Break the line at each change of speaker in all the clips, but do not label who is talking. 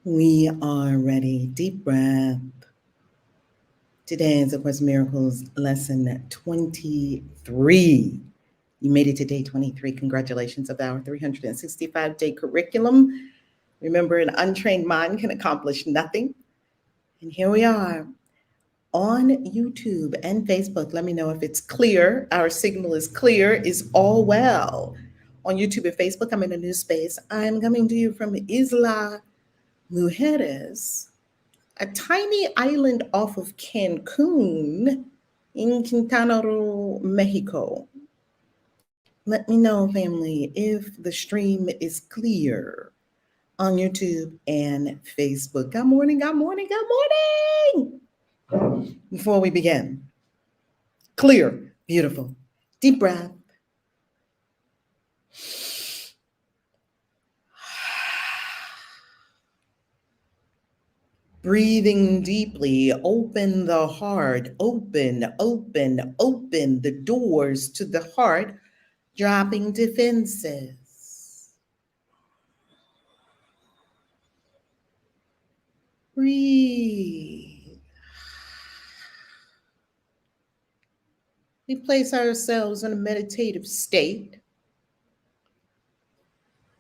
We are ready. Deep breath. Today is, of course, Miracles Lesson 23. You made it to day 23. Congratulations of our 365-day curriculum. Remember, an untrained mind can accomplish nothing. And here we are on YouTube and Facebook. Let me know if it's clear. Our signal is clear. Is all well. On YouTube and Facebook, I'm in a new space. I'm coming to you from Isla Mujeres, a tiny island off of Cancun in Quintana Roo, Mexico. Let me know, family, if the stream is clear on YouTube and Facebook. Good morning, good morning, good morning. Before we begin, clear, beautiful, deep breath. Breathing deeply, open the heart, open the doors to the heart, dropping defenses. Breathe. We place ourselves in a meditative state.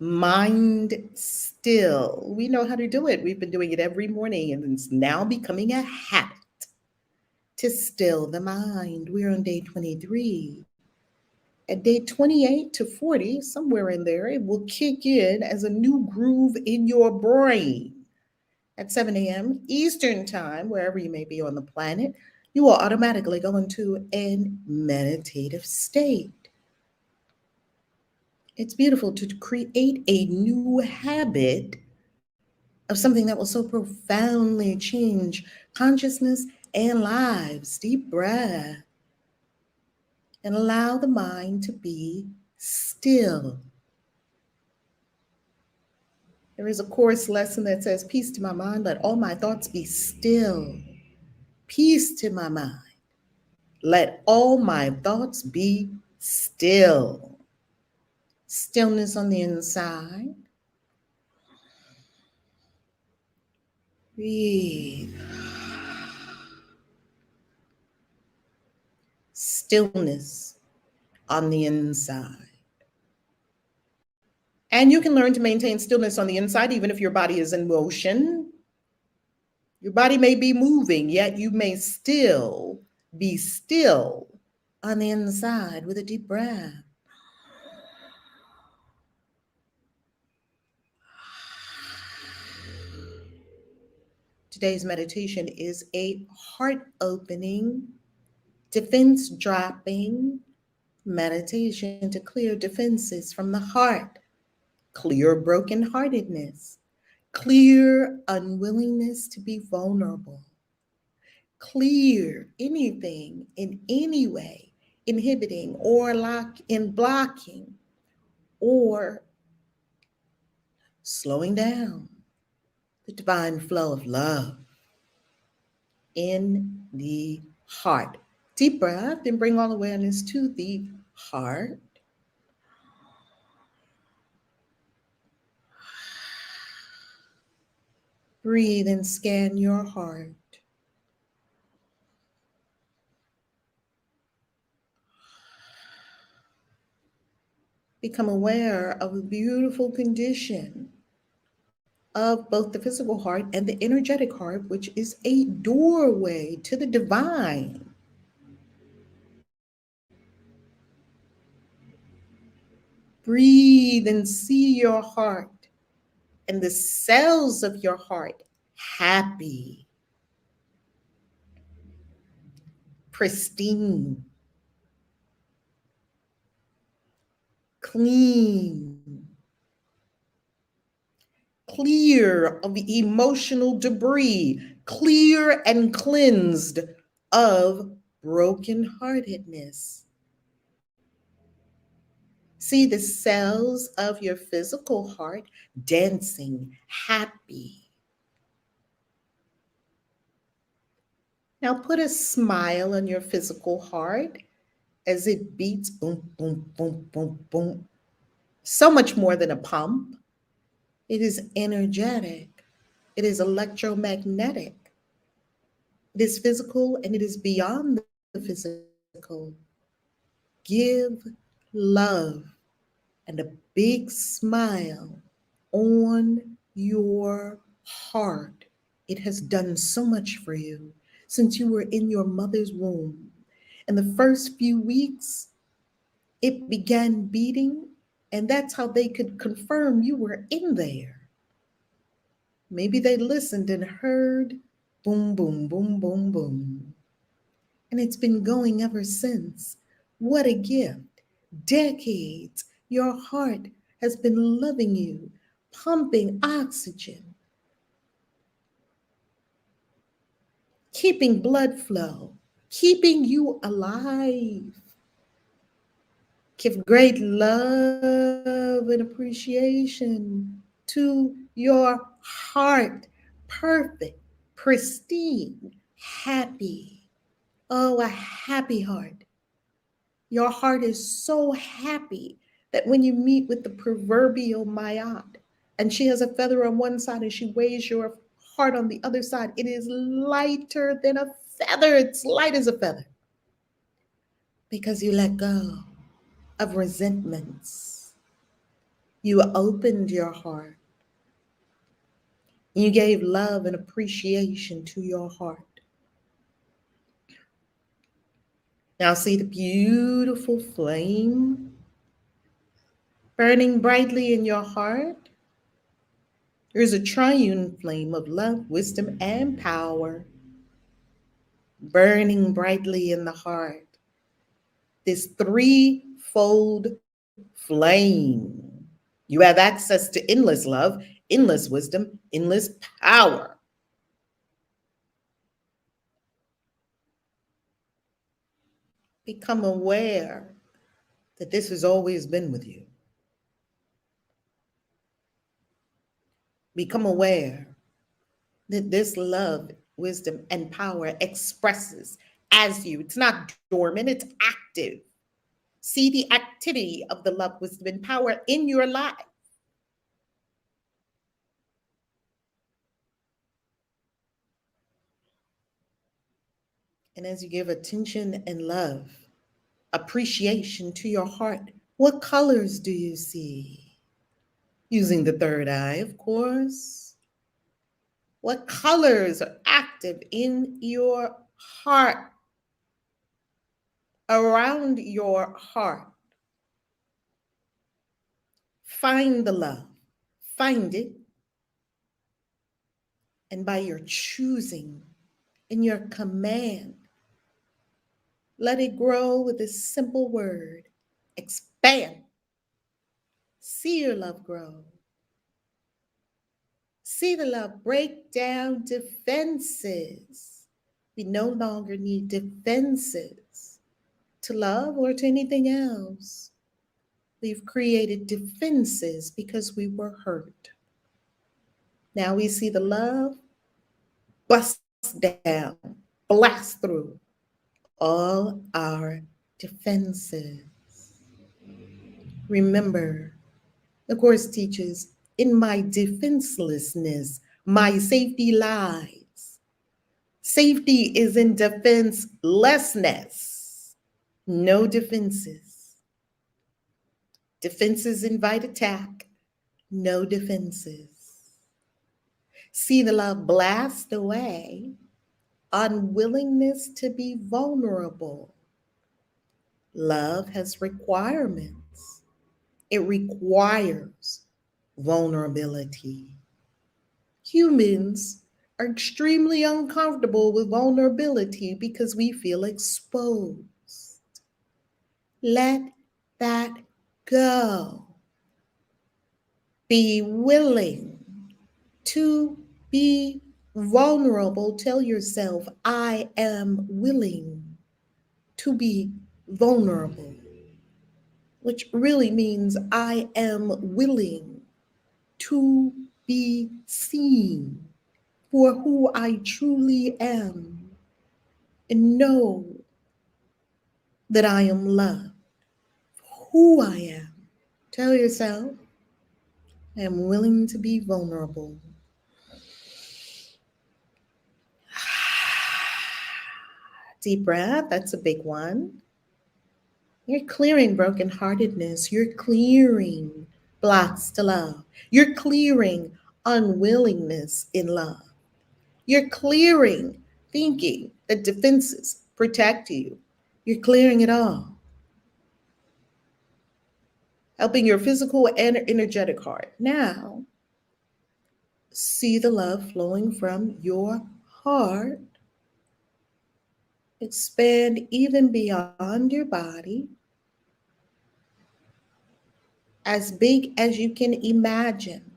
Mind still. We know how to do it. We've been doing it every morning, and it's now becoming a habit to still the mind. We're on day 23. At day 28 to 40, somewhere in there, it will kick in as a new groove in your brain. At 7 a.m. Eastern Time, wherever you may be on the planet, you will automatically go into a meditative state. It's beautiful to create a new habit of something that will so profoundly change consciousness and lives. Deep breath. And allow the mind to be still. There is a course lesson that says, peace to my mind, let all my thoughts be still. Peace to my mind. Let all my thoughts be still. Stillness on the inside. Breathe. Stillness on the inside. And you can learn to maintain stillness on the inside even if your body is in motion. Your body may be moving, yet you may still be still on the inside with a deep breath. Today's meditation is a heart-opening, defense-dropping meditation to clear defenses from the heart, clear brokenheartedness, clear unwillingness to be vulnerable, clear anything in any way inhibiting or blocking or slowing down the divine flow of love in the heart. Deep breath and bring all awareness to the heart. Breathe and scan your heart. Become aware of the beautiful condition of both the physical heart and the energetic heart, which is a doorway to the divine. Breathe and see your heart and the cells of your heart happy, pristine, clean, clear of emotional debris, clear and cleansed of brokenheartedness. See the cells of your physical heart dancing, happy. Now put a smile on your physical heart as it beats boom, boom, boom, boom, boom. So much more than a pump. It is energetic. It is electromagnetic. It is physical and it is beyond the physical. Give love and a big smile on your heart. It has done so much for you since you were in your mother's womb. In the first few weeks, it began beating, and that's how they could confirm you were in there. Maybe they listened and heard boom, boom, boom, boom, boom. And it's been going ever since. What a gift. Decades. Your heart has been loving you, pumping oxygen, keeping blood flow, keeping you alive. Give great love and appreciation to your heart. Perfect, pristine, happy. Oh, a happy heart. Your heart is so happy that when you meet with the proverbial Mayat and she has a feather on one side and she weighs your heart on the other side, it is lighter than a feather. It's light as a feather because you let go of resentments. You opened your heart. You gave love and appreciation to your heart. Now see the beautiful flame burning brightly in your heart. There's a triune flame of love, wisdom, and power burning brightly in the heart. This threefold flame. You have access to endless love, endless wisdom, endless power. Become aware that this has always been with you. Become aware that this love, wisdom, and power expresses as you. It's not dormant, it's active. See the activity of the love, wisdom, and power in your life. And as you give attention and love, appreciation to your heart, what colors do you see? Using the third eye, of course. What colors are active in your heart, around your heart? Find the love, find it, and by your choosing and your command, let it grow with this simple word: expand. See your love grow. See the love break down defenses. We no longer need defenses to love or to anything else. We've created defenses because we were hurt. Now we see the love bust down, blast through all our defenses. Remember, the Course teaches, in my defenselessness, my safety lies. Safety is in defenselessness. No defenses. Defenses invite attack. No defenses. See the love blast away. Unwillingness to be vulnerable. Love has requirements. It requires vulnerability. Humans are extremely uncomfortable with vulnerability because we feel exposed. Let that go. Be willing to be vulnerable. Tell yourself, I am willing to be vulnerable, which really means I am willing to be seen for who I truly am and know that I am loved, who I am. Tell yourself, I am willing to be vulnerable. Deep breath, that's a big one. You're clearing brokenheartedness. You're clearing blocks to love. You're clearing unwillingness in love. You're clearing thinking that defenses protect you. You're clearing it all. Helping your physical and energetic heart. Now, see the love flowing from your heart. Expand even beyond your body, as big as you can imagine,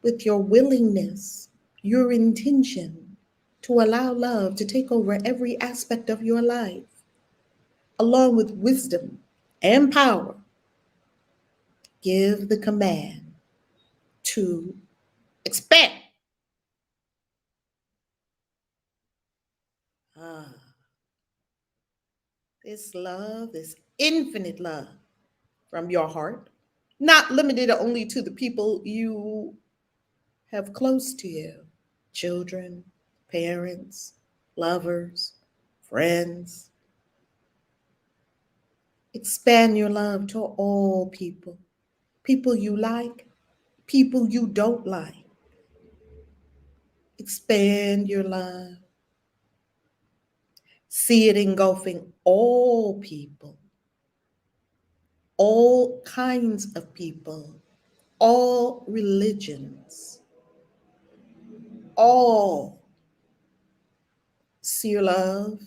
with your willingness, your intention to allow love to take over every aspect of your life, along with wisdom and power. Give the command to expand. Ah, this love, this infinite love from your heart, not limited only to the people you have close to you, children, parents, lovers, friends. Expand your love to all people, people you like, people you don't like. Expand your love. See it engulfing all people, all kinds of people, all religions, all. See your love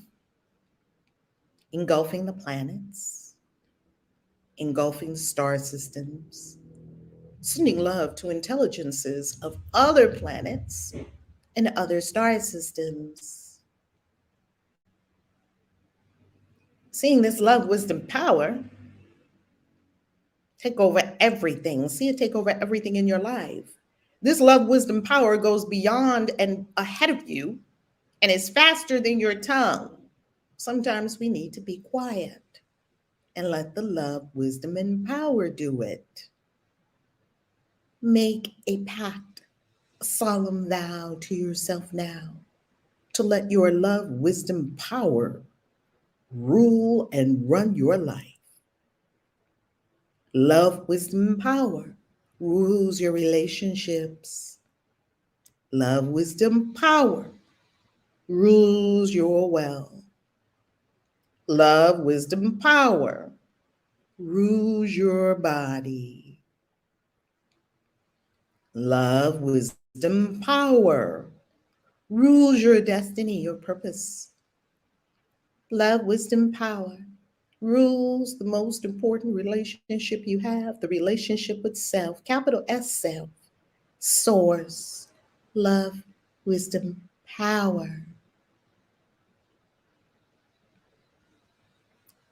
engulfing the planets, engulfing star systems, sending love to intelligences of other planets and other star systems. Seeing this love, wisdom, power take over everything. See it take over everything in your life. This love, wisdom, power goes beyond and ahead of you and is faster than your tongue. Sometimes we need to be quiet and let the love, wisdom, and power do it. Make a pact, a solemn vow to yourself now to let your love, wisdom, power rule and run your life. Love, wisdom, power rules your relationships. Love, wisdom, power rules your wealth. Love, wisdom, power rules your body. Love, wisdom, power rules your destiny, your purpose. Love, wisdom, power rules the most important relationship you have, the relationship with self, capital S self, source, love, wisdom, power.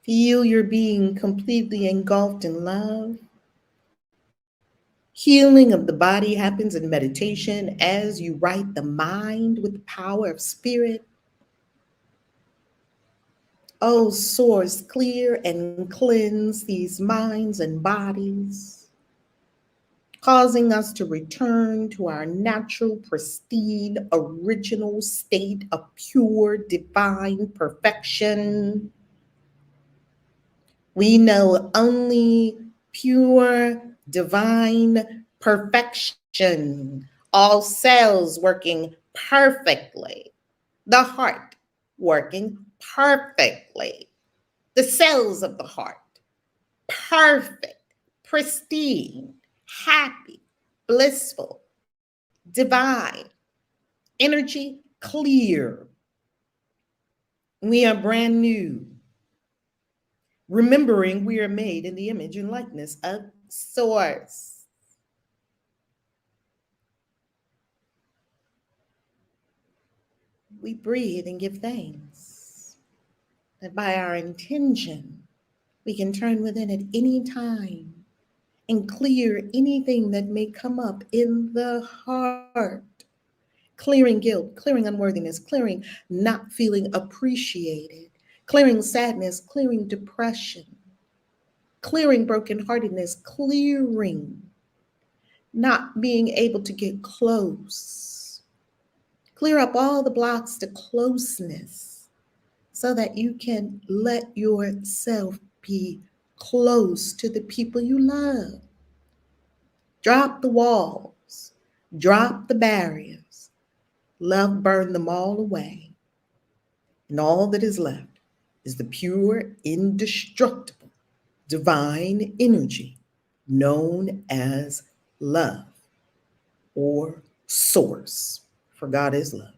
Feel your being completely engulfed in love. Healing of the body happens in meditation as you right the mind with the power of spirit. Oh, source, clear and cleanse these minds and bodies, causing us to return to our natural, pristine, original state of pure, divine perfection. We know only pure, divine perfection, all cells working perfectly, the heart working perfectly, the cells of the heart perfect, pristine, happy, blissful, divine, energy clear. We are brand new, remembering we are made in the image and likeness of Source. We breathe and give thanks that by our intention, we can turn within at any time and clear anything that may come up in the heart. Clearing guilt, clearing unworthiness, clearing not feeling appreciated, clearing sadness, clearing depression, clearing brokenheartedness, clearing not being able to get close. Clear up all the blocks to closeness. so that you can let yourself be close to the people you love. Drop the walls, drop the barriers. Love burned them all away. And all that is left is the pure, indestructible, divine energy known as love or source, for God is love.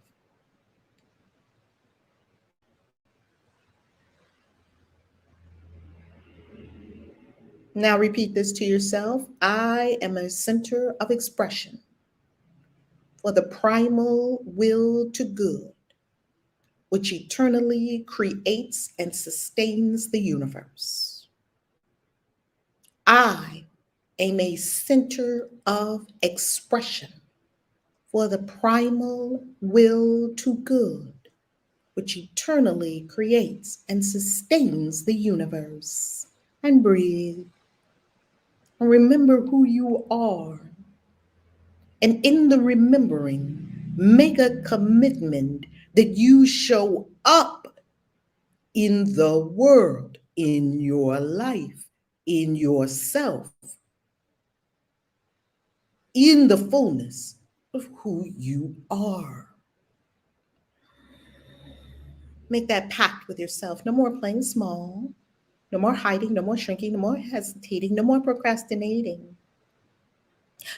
Now repeat this to yourself. I am a center of expression for the primal will to good, which eternally creates and sustains the universe. I am a center of expression for the primal will to good, which eternally creates and sustains the universe. And breathe. And remember who you are. And in the remembering, make a commitment that you show up in the world, in your life, in yourself, in the fullness of who you are. Make that pact with yourself. No more playing small, no more hiding, no more shrinking, no more hesitating, no more procrastinating,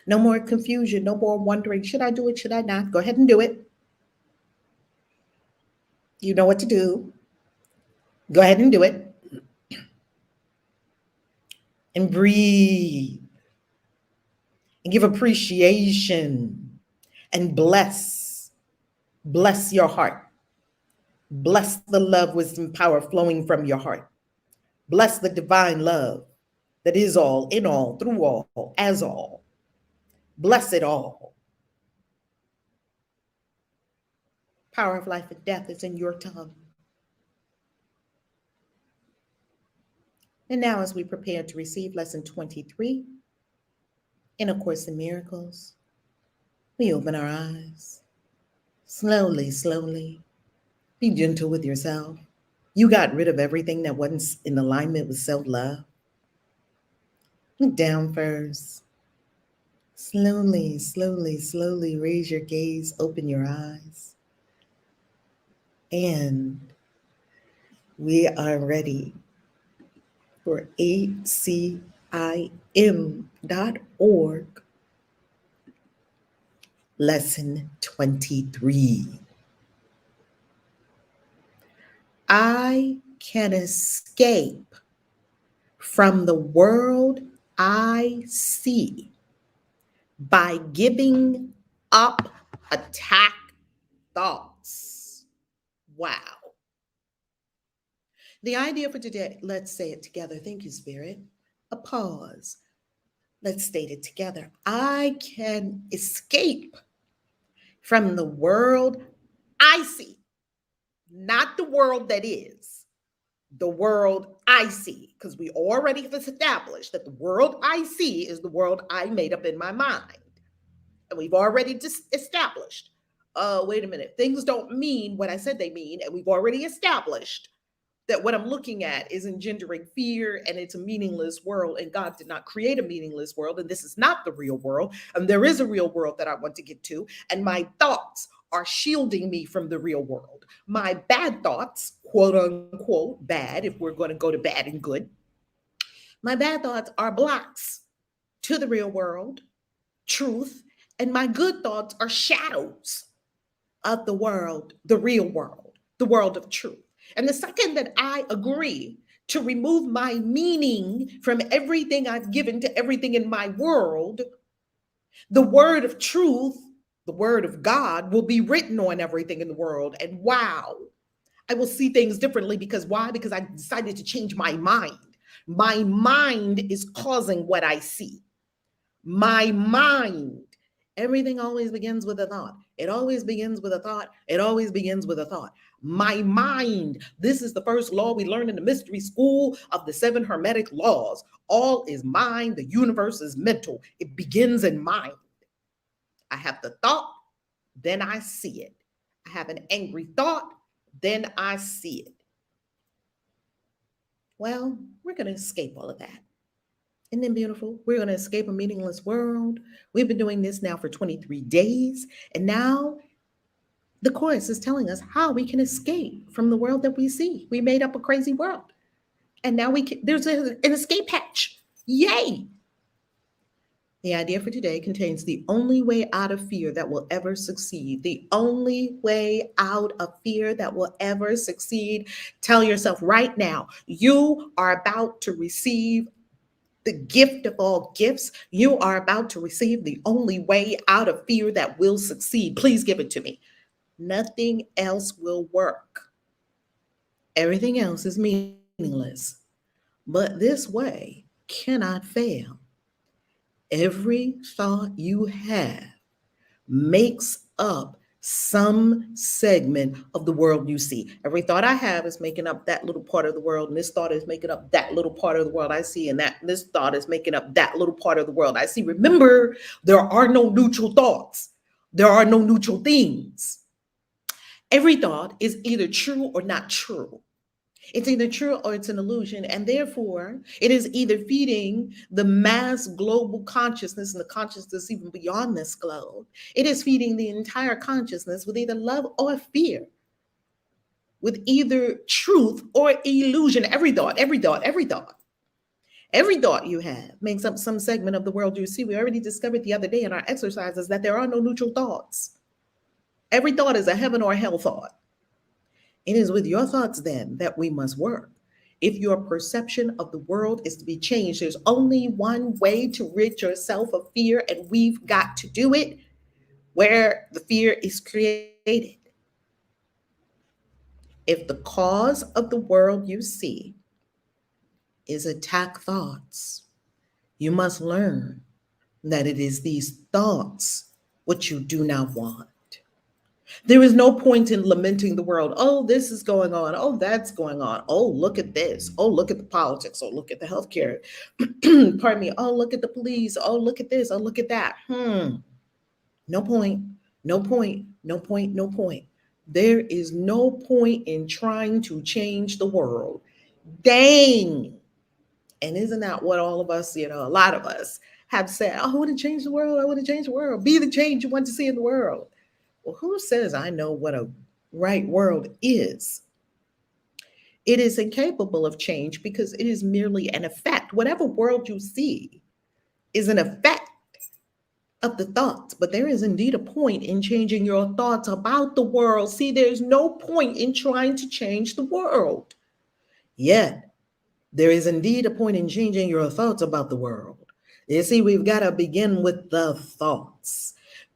no more confusion, no more wondering, should I do it, should I not? Go ahead and do it. You know what to do. Go ahead and do it. And breathe and give appreciation and bless. Bless your heart. Bless the love, wisdom, power flowing from your heart. Bless the divine love that is all, in all, through all, as all. Bless it all. Power of life and death is in your tongue. And now, as we prepare to receive lesson 23 in A Course in Miracles, we open our eyes. Slowly, slowly. Be gentle with yourself. You got rid of everything that wasn't in alignment with self-love. Look down first. Slowly, slowly, slowly raise your gaze, open your eyes. And we are ready for ACIM.org, lesson 23. I can escape from the world I see by giving up attack thoughts. Wow. The idea for today, let's say it together. Thank you, Spirit. A pause. Let's state it together. I can escape from the world I see, not the world that is, the world I see, because we already have established that the world I see is the world I made up in my mind. And we've already just established, wait a minute, things don't mean what I said they mean. And we've already established that what I'm looking at is engendering fear and it's a meaningless world. And God did not create a meaningless world. And this is not the real world. And there is a real world that I want to get to. And my thoughts are shielding me from the real world. My bad thoughts, quote unquote, bad, if we're going to go to bad and good, my bad thoughts are blocks to the real world, truth, and my good thoughts are shadows of the world, the real world, the world of truth. And the second that I agree to remove my meaning from everything I've given to everything in my world, the word of truth, the word of God will be written on everything in the world. And wow, I will see things differently because why? Because I decided to change my mind. My mind is causing what I see. My mind. Everything always begins with a thought. It always begins with a thought. It always begins with a thought. My mind. This is the first law we learned in the mystery school of the 7 Hermetic laws. All is mind. The universe is mental. It begins in mind. I have the thought, then I see it. I have an angry thought, then I see it. Well, we're going to escape all of that. Isn't that beautiful? We're going to escape a meaningless world. We've been doing this now for 23 days. And now the course is telling us how we can escape from the world that we see. We made up a crazy world. And now there's an escape hatch. Yay! The idea for today contains the only way out of fear that will ever succeed. The only way out of fear that will ever succeed. Tell yourself right now, you are about to receive the gift of all gifts. You are about to receive the only way out of fear that will succeed. Please give it to me. Nothing else will work. Everything else is meaningless. But this way cannot fail. Every thought you have makes up some segment of the world you see. Every thought I have is making up that little part of the world, and this thought is making up that little part of the world I see, and this thought is making up that little part of the world I see. Remember, there are no neutral thoughts. There are no neutral things. Every thought is either true or not true. It's either true or it's an illusion. And therefore, it is either feeding the mass global consciousness and the consciousness even beyond this globe. It is feeding the entire consciousness with either love or fear, with either truth or illusion. Every thought, every thought, every thought. Every thought you have makes up some segment of the world you see. We already discovered the other day in our exercises that there are no neutral thoughts. Every thought is a heaven or a hell thought. It is with your thoughts then that we must work. If your perception of the world is to be changed, there's only one way to rid yourself of fear, and we've got to do it where the fear is created. If the cause of the world you see is attack thoughts, you must learn that it is these thoughts which you do not want. There is no point in lamenting the world. Oh, this is going on. Oh, that's going on. Oh, look at this. Oh, look at the politics. Oh, look at the healthcare. Pardon me. Oh, look at the police. Oh, look at this. Oh, look at that. No point. No point. No point. No point. There is no point in trying to change the world. Dang. And isn't that what all of us, a lot of us have said? Oh, I want to change the world. I want to change the world. Be the change you want to see in the world. Well, who says I know what a right world is? It is incapable of change because it is merely an effect. Whatever world you see is an effect of the thoughts, but there is indeed a point in changing your thoughts about the world. See, there's no point in trying to change the world. Yet, there is indeed a point in changing your thoughts about the world. You see, we've got to begin with the thoughts.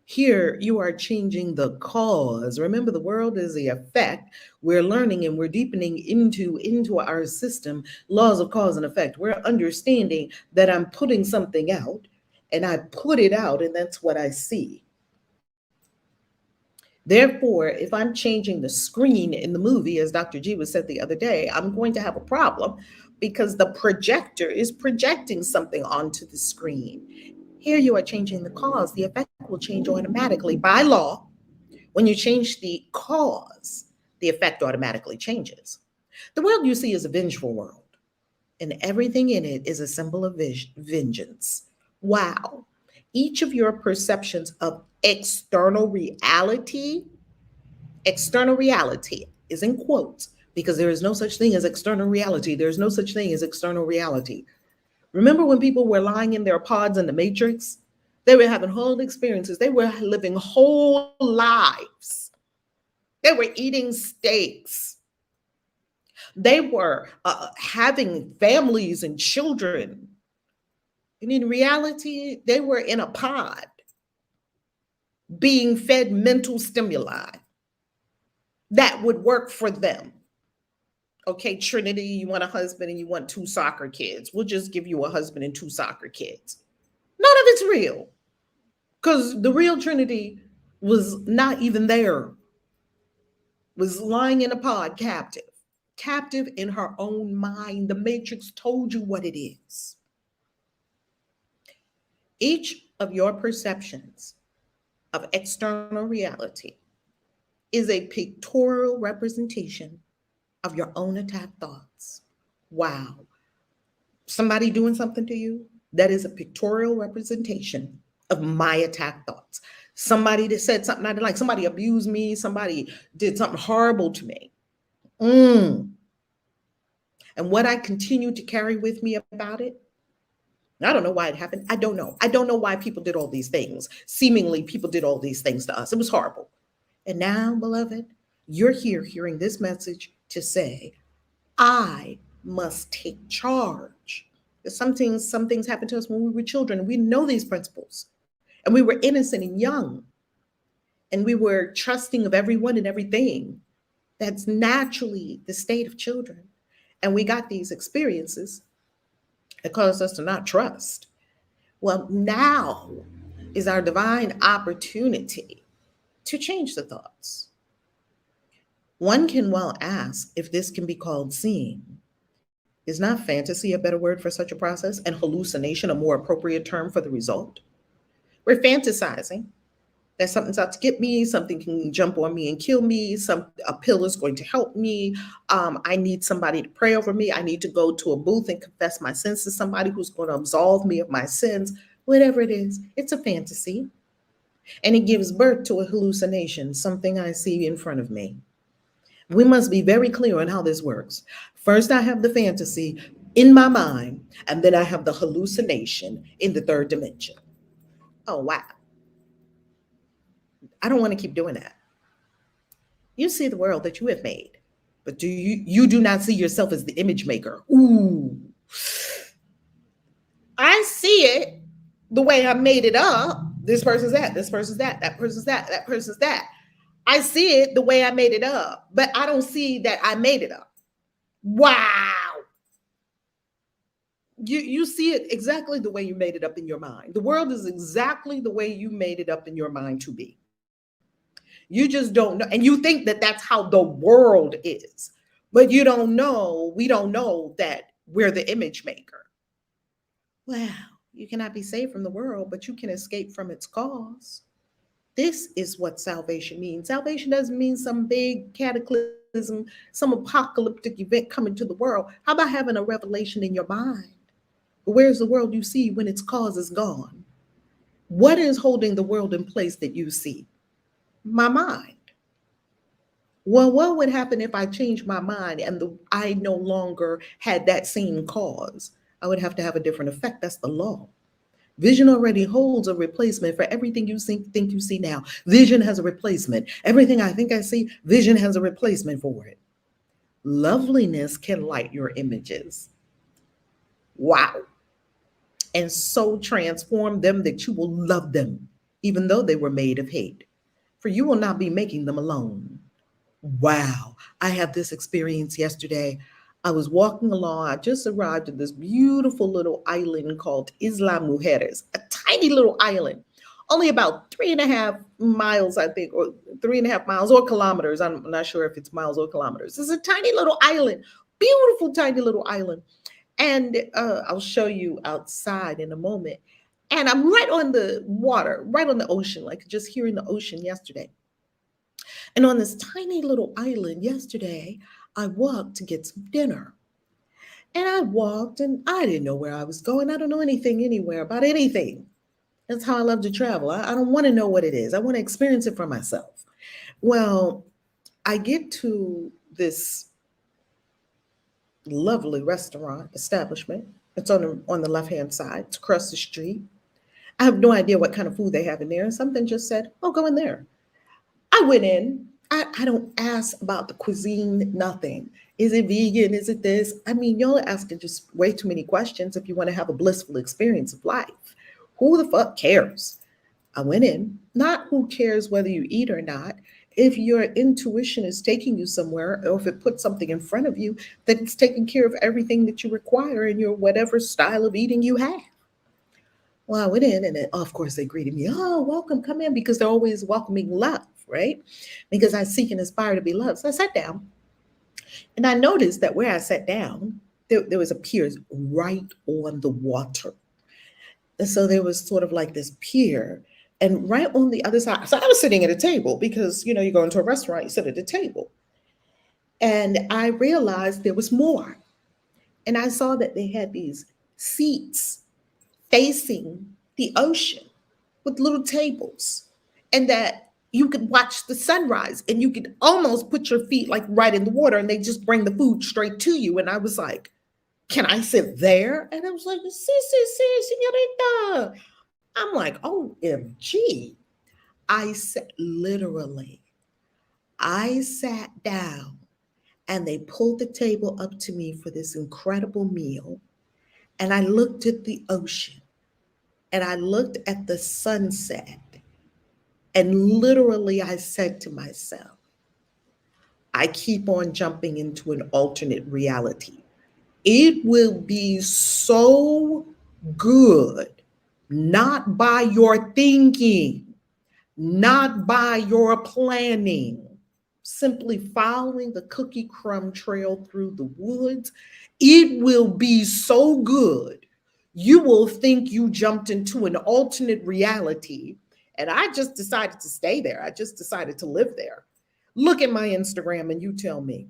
Here, you are changing the cause. Remember, the world is the effect. We're learning and we're deepening into our system laws of cause and effect. We're understanding that I'm putting something out and I put it out, and that's what I see. Therefore, if I'm changing the screen in the movie, as Dr. G was said the other day, I'm going to have a problem because the projector is projecting something onto the screen. Here you are changing the cause. The effect will change automatically by law. When you change the cause, the effect automatically changes. The world you see is a vengeful world, and everything in it is a symbol of vengeance. Wow. Each of your perceptions of external reality is in quotes because there is no such thing as external reality. There's no such thing as external reality. Remember when people were lying in their pods in the Matrix? They were having whole experiences. They were living whole lives. They were eating steaks. They were having families and children. And in reality, they were in a pod being fed mental stimuli that would work for them. Okay, Trinity, you want a husband and you want 2 soccer kids. We'll just give you a husband and 2 soccer kids. None of it's real because the real Trinity was not even there, was lying in a pod captive in her own mind. The Matrix told you what it is. Each of your perceptions of external reality is a pictorial representation of your own attack thoughts. Wow. Somebody doing something to you, that is a pictorial representation of my attack thoughts. Somebody that said something I didn't like, somebody abused me, somebody did something horrible to me. And what I continue to carry with me about it, I don't know why it happened. I don't know. I don't know why people did all these things. Seemingly, people did all these things to us. It was horrible. And now, beloved, you're here hearing this message to say, I must take charge. Some things happened to us when we were children. We know these principles, and we were innocent and young, and we were trusting of everyone and everything. That's naturally the state of children. And we got these experiences that caused us to not trust. Well, now is our divine opportunity to change the thoughts. One can well ask if this can be called seeing. Is not fantasy a better word for such a process, and hallucination a more appropriate term for the result? We're fantasizing that something's out to get me, something can jump on me and kill me, a pill is going to help me, I need somebody to pray over me, I need to go to a booth and confess my sins to somebody who's going to absolve me of my sins. Whatever it is, it's a fantasy. And it gives birth to a hallucination, something I see in front of me. We must be very clear on how this works. First, I have the fantasy in my mind, and then I have the hallucination in the third dimension. Oh, wow. I don't want to keep doing that. You see the world that you have made, but you do not see yourself as the image maker. Ooh. I see it the way I made it up. This person's that, this person's that person's that, that person's that. I see it the way I made it up, but I don't see that I made it up. Wow. You see it exactly the way you made it up in your mind. The world is exactly the way you made it up in your mind to be. You just don't know. And you think that that's how the world is, but you don't know. We don't know that we're the image maker. Wow. You cannot be saved from the world, but you can escape from its cause. This is what salvation means. Salvation doesn't mean some big cataclysm, some apocalyptic event coming to the world. How about having a revelation in your mind? Where's the world you see when its cause is gone? What is holding the world in place that you see? My mind. Well, what would happen if I changed my mind and I no longer had that same cause? I would have to have a different effect. That's the law. Vision already holds a replacement for everything you think you see now. Vision has a replacement. Everything I think I see, vision has a replacement for it. Loveliness can light your images. Wow. And so transform them that you will love them, even though they were made of hate. For you will not be making them alone. Wow. I had this experience yesterday. I was walking along. I just arrived at this beautiful little island called Isla Mujeres, a tiny little island, only about 3.5 miles, I think, or 3.5 miles or kilometers. I'm not sure if it's miles or kilometers. It's a tiny little island, beautiful, tiny little island. And I'll show you outside in a moment. And I'm right on the water, right on the ocean, like just here in the ocean yesterday. And on this tiny little island yesterday, I walked to get some dinner. And I walked and I didn't know where I was going. I don't know anything anywhere about anything. That's how I love to travel. I don't want to know what it is. I want to experience it for myself. Well, I get to this lovely restaurant establishment. It's on the left-hand side. It's across the street. I have no idea what kind of food they have in there. And something just said, oh, go in there. I went in. I don't ask about the cuisine, nothing. Is it vegan? Is it this? I mean, y'all are asking just way too many questions if you want to have a blissful experience of life. Who the fuck cares? I went in, not who cares whether you eat or not. If your intuition is taking you somewhere, or if it puts something in front of you, then it's taking care of everything that you require in your whatever style of eating you have. Well, I went in and then, of course, they greeted me. Oh, welcome, come in, because they're always welcoming love, right? Because I seek and aspire to be loved. So I sat down and I noticed that where I sat down, there was a pier right on the water. And so there was sort of like this pier, and right on the other side. So I was sitting at a table because, you go into a restaurant, you sit at a table. And I realized there was more. And I saw that they had these seats facing the ocean with little tables, and that you could watch the sunrise and you could almost put your feet like right in the water and they just bring the food straight to you. And I was like, can I sit there? And I was like, senorita. I'm like, OMG. I sat down and they pulled the table up to me for this incredible meal. And I looked at the ocean and I looked at the sunset. And literally, I said to myself, I keep on jumping into an alternate reality. It will be so good, not by your thinking, not by your planning, simply following the cookie crumb trail through the woods. It will be so good. You will think you jumped into an alternate reality. And I just decided to stay there. I just decided to live there. Look at my Instagram and you tell me.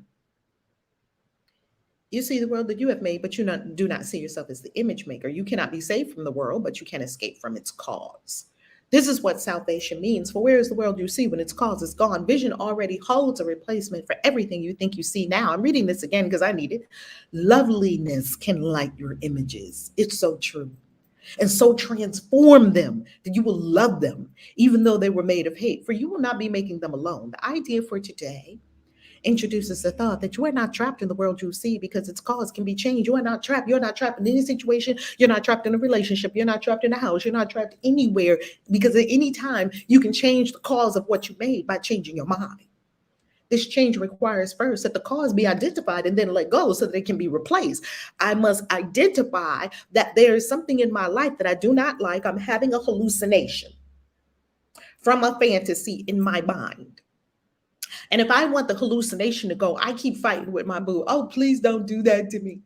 You see the world that you have made, but you do not see yourself as the image maker. You cannot be saved from the world, but you can escape from its cause. This is what salvation means. For where is the world you see when its cause is gone? Vision already holds a replacement for everything you think you see now. I'm reading this again because I need it. Loveliness can light your images. It's so true. And so transform them that you will love them, even though they were made of hate. For you will not be making them alone. The idea for today introduces the thought that you are not trapped in the world you see because its cause can be changed. You are not trapped. You're not trapped in any situation. You're not trapped in a relationship. You're not trapped in a house. You're not trapped anywhere, because at any time you can change the cause of what you made by changing your mind. This change requires first that the cause be identified and then let go so that it can be replaced. I must identify that there is something in my life that I do not like. I'm having a hallucination from a fantasy in my mind. And if I want the hallucination to go, I keep fighting with my boo. Oh, please don't do that to me.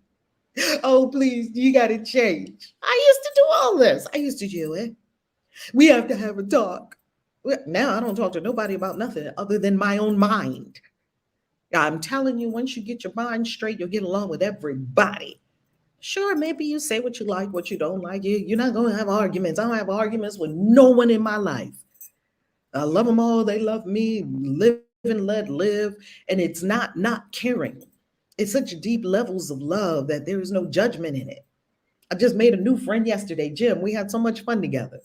Oh, please, you got to change. I used to do all this. I used to do it. We have to have a talk. Now I don't talk to nobody about nothing other than my own mind. I'm telling you, once you get your mind straight, you'll get along with everybody. Sure, maybe you say what you like, what you don't like. You're not going to have arguments. I don't have arguments with no one in my life. I love them all. They love me. Live and let live. And it's not caring. It's such deep levels of love that there is no judgment in it. I just made a new friend yesterday, Jim. We had so much fun together.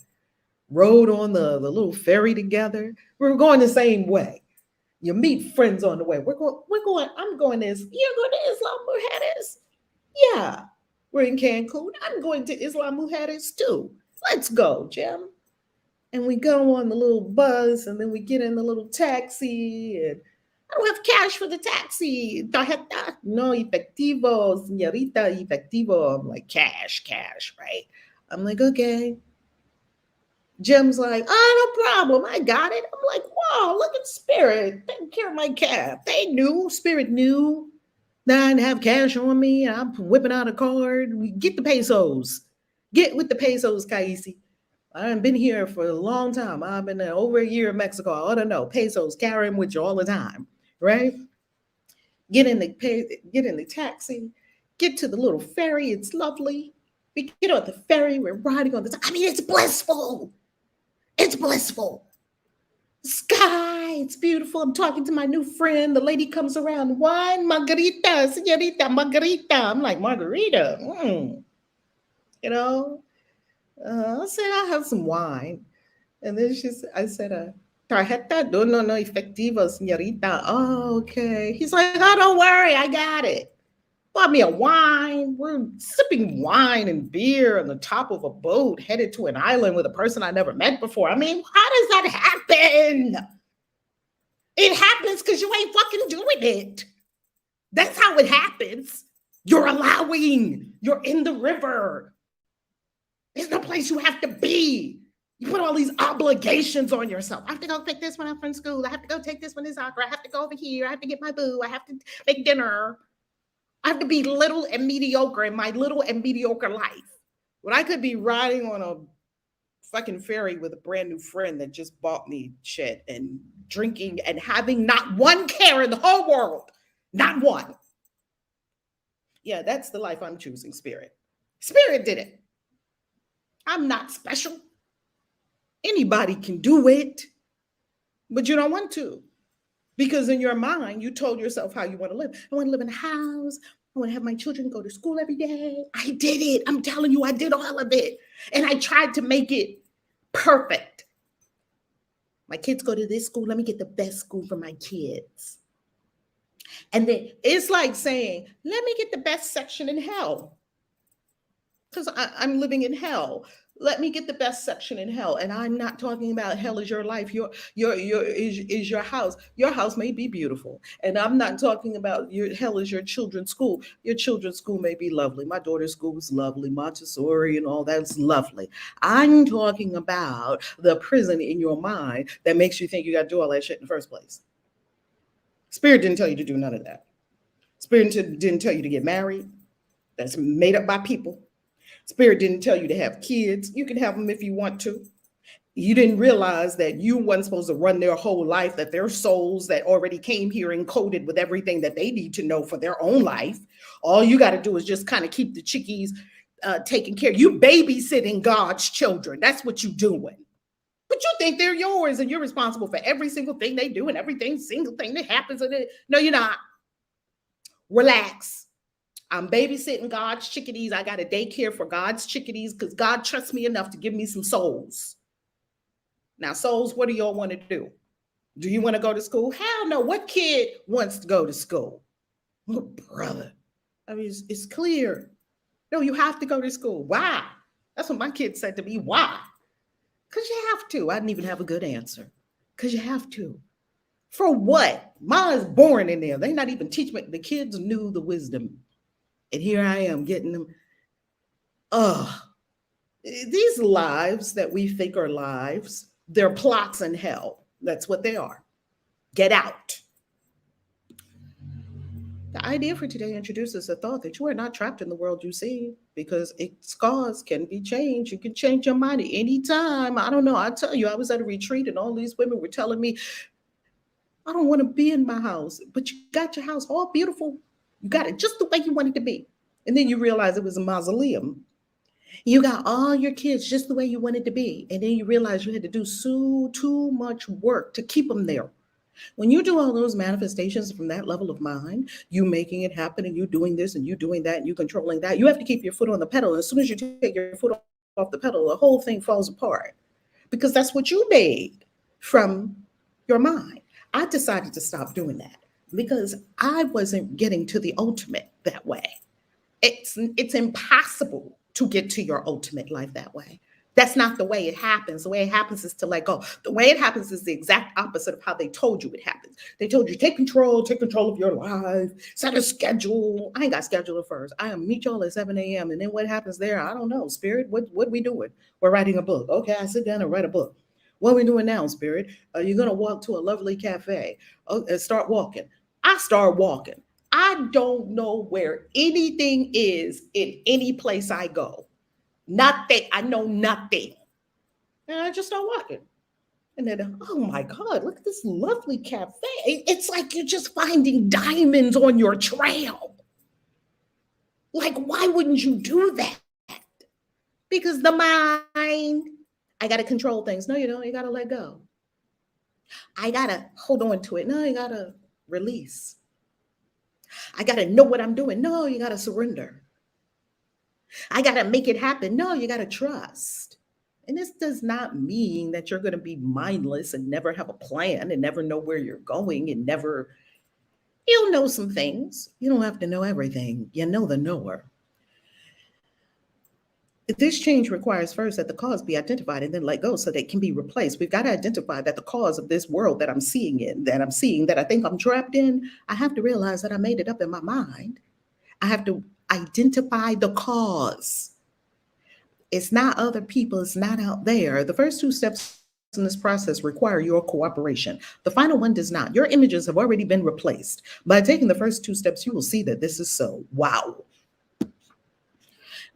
Rode on the little ferry together. We were going the same way. You meet friends on the way. I'm going to, you're going to Isla Mujeres? Yeah. We're in Cancun. I'm going to Isla Mujeres too. Let's go, Jim. And we go on the little bus, and then we get in the little taxi, and I don't have cash for the taxi. Tarjeta, no, efectivo, señorita, efectivo. I'm like, cash, right? I'm like, okay. Jim's like, oh, no problem. I got it. I'm like, wow, look at Spirit taking care of my cab. They knew, Spirit knew that I didn't have cash on me. I'm whipping out a card. We get the pesos. Get with the pesos, Kaisi. I've been here for a long time. I've been there over a year in Mexico. I ought to know. Pesos, carry them with you all the time, right? Get in the taxi. Get to the little ferry. It's lovely. We get on the ferry. We're riding on this. I mean, it's blissful. It's blissful. Sky, it's beautiful. I'm talking to my new friend. The lady comes around. Wine, margarita, señorita, margarita. I'm like, margarita? You know? I said, I'll have some wine. And then I said, tarjeta, no, efectivo, señorita. Oh, okay. He's like, oh, don't worry, I got it. Bought me a wine. We're sipping wine and beer on the top of a boat headed to an island with a person I never met before. I mean, how does that happen? It happens because you ain't fucking doing it. That's how it happens. You're allowing. You're in the river. There's no place you have to be. You put all these obligations on yourself. I have to go pick this one up from school. I have to go take this one to soccer. I have to go over here. I have to get my boo. I have to make dinner. I have to be little and mediocre in my little and mediocre life. When I could be riding on a fucking ferry with a brand new friend that just bought me shit and drinking and having not one care in the whole world. Not one. Yeah, that's the life I'm choosing, Spirit. Spirit did it. I'm not special. Anybody can do it, but you don't want to. Because in your mind, you told yourself how you want to live. I want to live in a house. I want to have my children go to school every day. I did it. I'm telling you, I did all of it. And I tried to make it perfect. My kids go to this school. Let me get the best school for my kids. And then it's like saying, let me get the best section in hell. Because I'm living in hell. Let me get the best section in hell. And I'm not talking about hell is your life. Your is your house. Your house may be beautiful. And I'm not talking about your hell is your children's school. Your children's school may be lovely. My daughter's school was lovely, Montessori and all that's lovely. I'm talking about the prison in your mind that makes you think you got to do all that shit in the first place. Spirit didn't tell you to do none of that. Spirit didn't tell you to get married. That's made up by people. Spirit didn't tell you to have kids. You can have them if you want to. You didn't realize that you weren't supposed to run their whole life, that their souls that already came here encoded with everything that they need to know for their own life. All you got to do is just kind of keep the chickies taken care of. You babysitting God's children. That's what you're doing. But you think they're yours and you're responsible for every single thing they do and every single thing that happens. No, you're not. Relax. I'm babysitting God's chickadees. I got a daycare for God's chickadees because God trusts me enough to give me some souls. Now, souls, what do y'all want to do? Do you want to go to school? Hell no. What kid wants to go to school? Oh, brother. I mean, it's clear. No, you have to go to school. Why? That's what my kids said to me. Why? Because you have to. I didn't even have a good answer. Because you have to. For what? Mine's born in there. They're not even teaching me. The kids knew the wisdom. And here I am getting them. These lives that we think are lives, they're plots in hell. That's what they are. Get out. The idea for today introduces the thought that you are not trapped in the world you see because its cause can be changed. You can change your mind at any time. I don't know. I tell you, I was at a retreat and all these women were telling me, I don't want to be in my house, but you got your house all beautiful. You got it just the way you want it to be. And then you realize it was a mausoleum. You got all your kids just the way you wanted to be. And then you realize you had to do too much work to keep them there. When you do all those manifestations from that level of mind, you making it happen and you doing this and you doing that and you controlling that, you have to keep your foot on the pedal. And as soon as you take your foot off the pedal, the whole thing falls apart because that's what you made from your mind. I decided to stop doing that because I wasn't getting to the ultimate that way. It's impossible to get to your ultimate life that way. That's not the way it happens. The way it happens is to let go. The way it happens is the exact opposite of how they told you it happens. They told you, take control of your life, set a schedule. I ain't got schedule at first. I meet y'all at 7 a.m. And then what happens there? I don't know. Spirit, what we doing? We're writing a book. Okay, I sit down and write a book. What are we doing now, Spirit? You're going to walk to a lovely cafe and start walking. I start walking. I don't know where anything is in any place I go. Nothing. I know nothing. And I just start walking. And then, oh my God, look at this lovely cafe. It's like you're just finding diamonds on your trail. Like, why wouldn't you do that? Because the mind, I got to control things. No, you don't. You got to let go. I got to hold on to it. No, you got to release. I got to know what I'm doing. No, you got to surrender. I got to make it happen. No, you got to trust. And this does not mean that you're going to be mindless and never have a plan and never know where you're going and you'll know some things. You don't have to know everything. You know the knower. This change requires first that the cause be identified and then let go so that it can be replaced. We've got to identify that the cause of this world that I'm seeing, that I think I'm trapped in, I have to realize that I made it up in my mind. I have to identify the cause. It's not other people. It's not out there. The first two steps in this process require your cooperation. The final one does not. Your images have already been replaced. By taking the first two steps, you will see that this is so. Wow.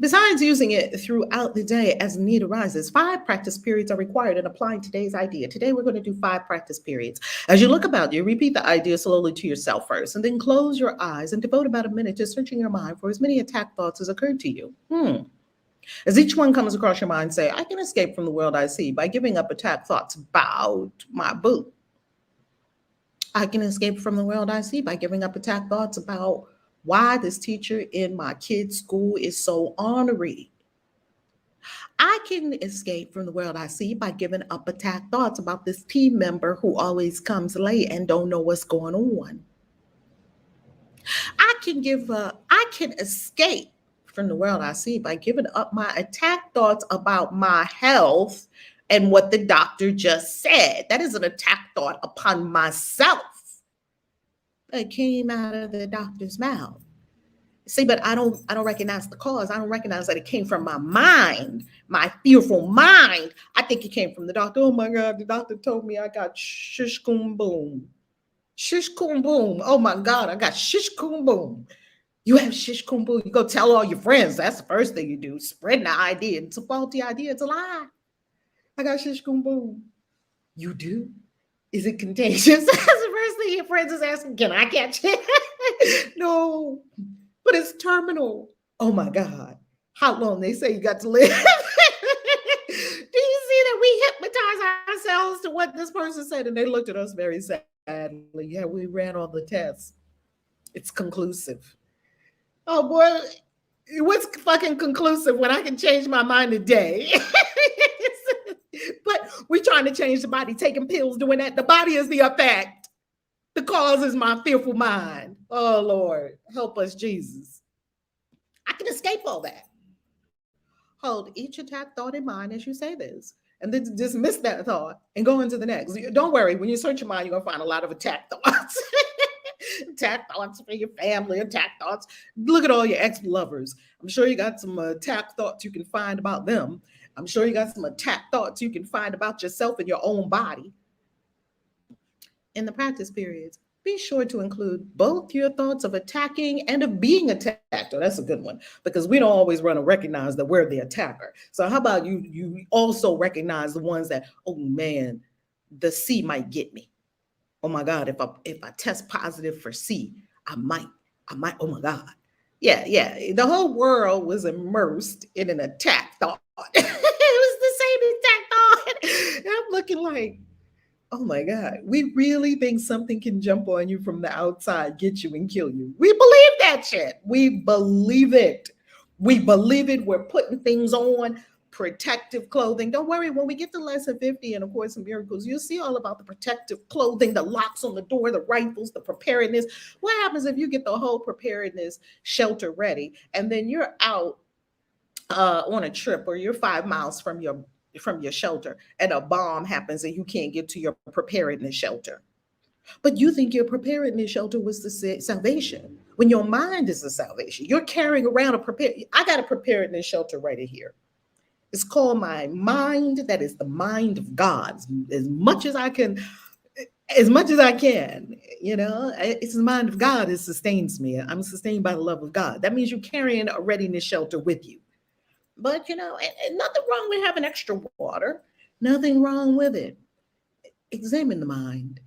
Besides using it throughout the day as need arises, 5 practice periods are required in applying today's idea. Today, we're going to do 5 practice periods. As you look about you, repeat the idea slowly to yourself first, and then close your eyes and devote about a minute to searching your mind for as many attack thoughts as occurred to you. As each one comes across your mind, say, I can escape from the world I see by giving up attack thoughts about my boo. I can escape from the world I see by giving up attack thoughts about why this teacher in my kid's school is so ornery. I can escape from the world I see by giving up attack thoughts about this team member who always comes late and don't know what's going on. I can escape from the world I see by giving up my attack thoughts about my health and what the doctor just said. That is an attack thought upon myself that came out of the doctor's mouth. See, but I don't recognize the cause. I don't recognize that it came from my mind, my fearful mind. I think it came from the doctor. Oh my God, the doctor told me I got shish coom boom. Shish coom boom. Oh my God, I got shish coom boom. You have shish coom boom. You go tell all your friends. That's the first thing you do. Spreading the idea. It's a faulty idea. It's a lie. I got shish coom boom. You do? Is it contagious? That's the first thing your friends is asking. Can I catch it? No. But it's terminal. Oh my God. How long they say you got to live? Do you see that we hypnotize ourselves to what this person said? And they looked at us very sadly. Yeah, we ran all the tests. It's conclusive. Oh boy, what's fucking conclusive when I can change my mind today? But we're trying to change the body, taking pills, doing that. The body is the effect. The cause is my fearful mind. Oh, Lord, help us, Jesus. I can escape all that. Hold each attack thought in mind as you say this, and then dismiss that thought and go into the next. Don't worry, when you search your mind, you're going to find a lot of attack thoughts. Attack thoughts for your family, attack thoughts. Look at all your ex-lovers. I'm sure you got some attack thoughts you can find about them. I'm sure you got some attack thoughts you can find about yourself and your own body. In the practice periods, be sure to include both your thoughts of attacking and of being attacked. Oh, that's a good one, because we don't always want to recognize that we're the attacker. So how about you also recognize the ones that, oh man, the C might get me. Oh my God, if I test positive for C, I might, oh my God. Yeah. The whole world was immersed in an attack thought. It was the same attack thought. And I'm looking like, oh my God, we really think something can jump on you from the outside, get you and kill you. We believe that shit. We believe it. We're putting things on, protective clothing. Don't worry, when we get to lesson 50 in A Course in Miracles, you'll see all about the protective clothing, the locks on the door, the rifles, the preparedness. What happens if you get the whole preparedness shelter ready and then you're out on a trip or you're 5 miles from your shelter and a bomb happens and you can't get to your preparedness shelter? But you think your preparedness shelter was the salvation when your mind is the salvation. You're carrying around I got a preparedness shelter right here. It's called my mind. That is the mind of God. As much as I can, it's the mind of God. It sustains me. I'm sustained by the love of God. That means you're carrying a readiness shelter with you. But, and nothing wrong with having extra water. Nothing wrong with it. Examine the mind.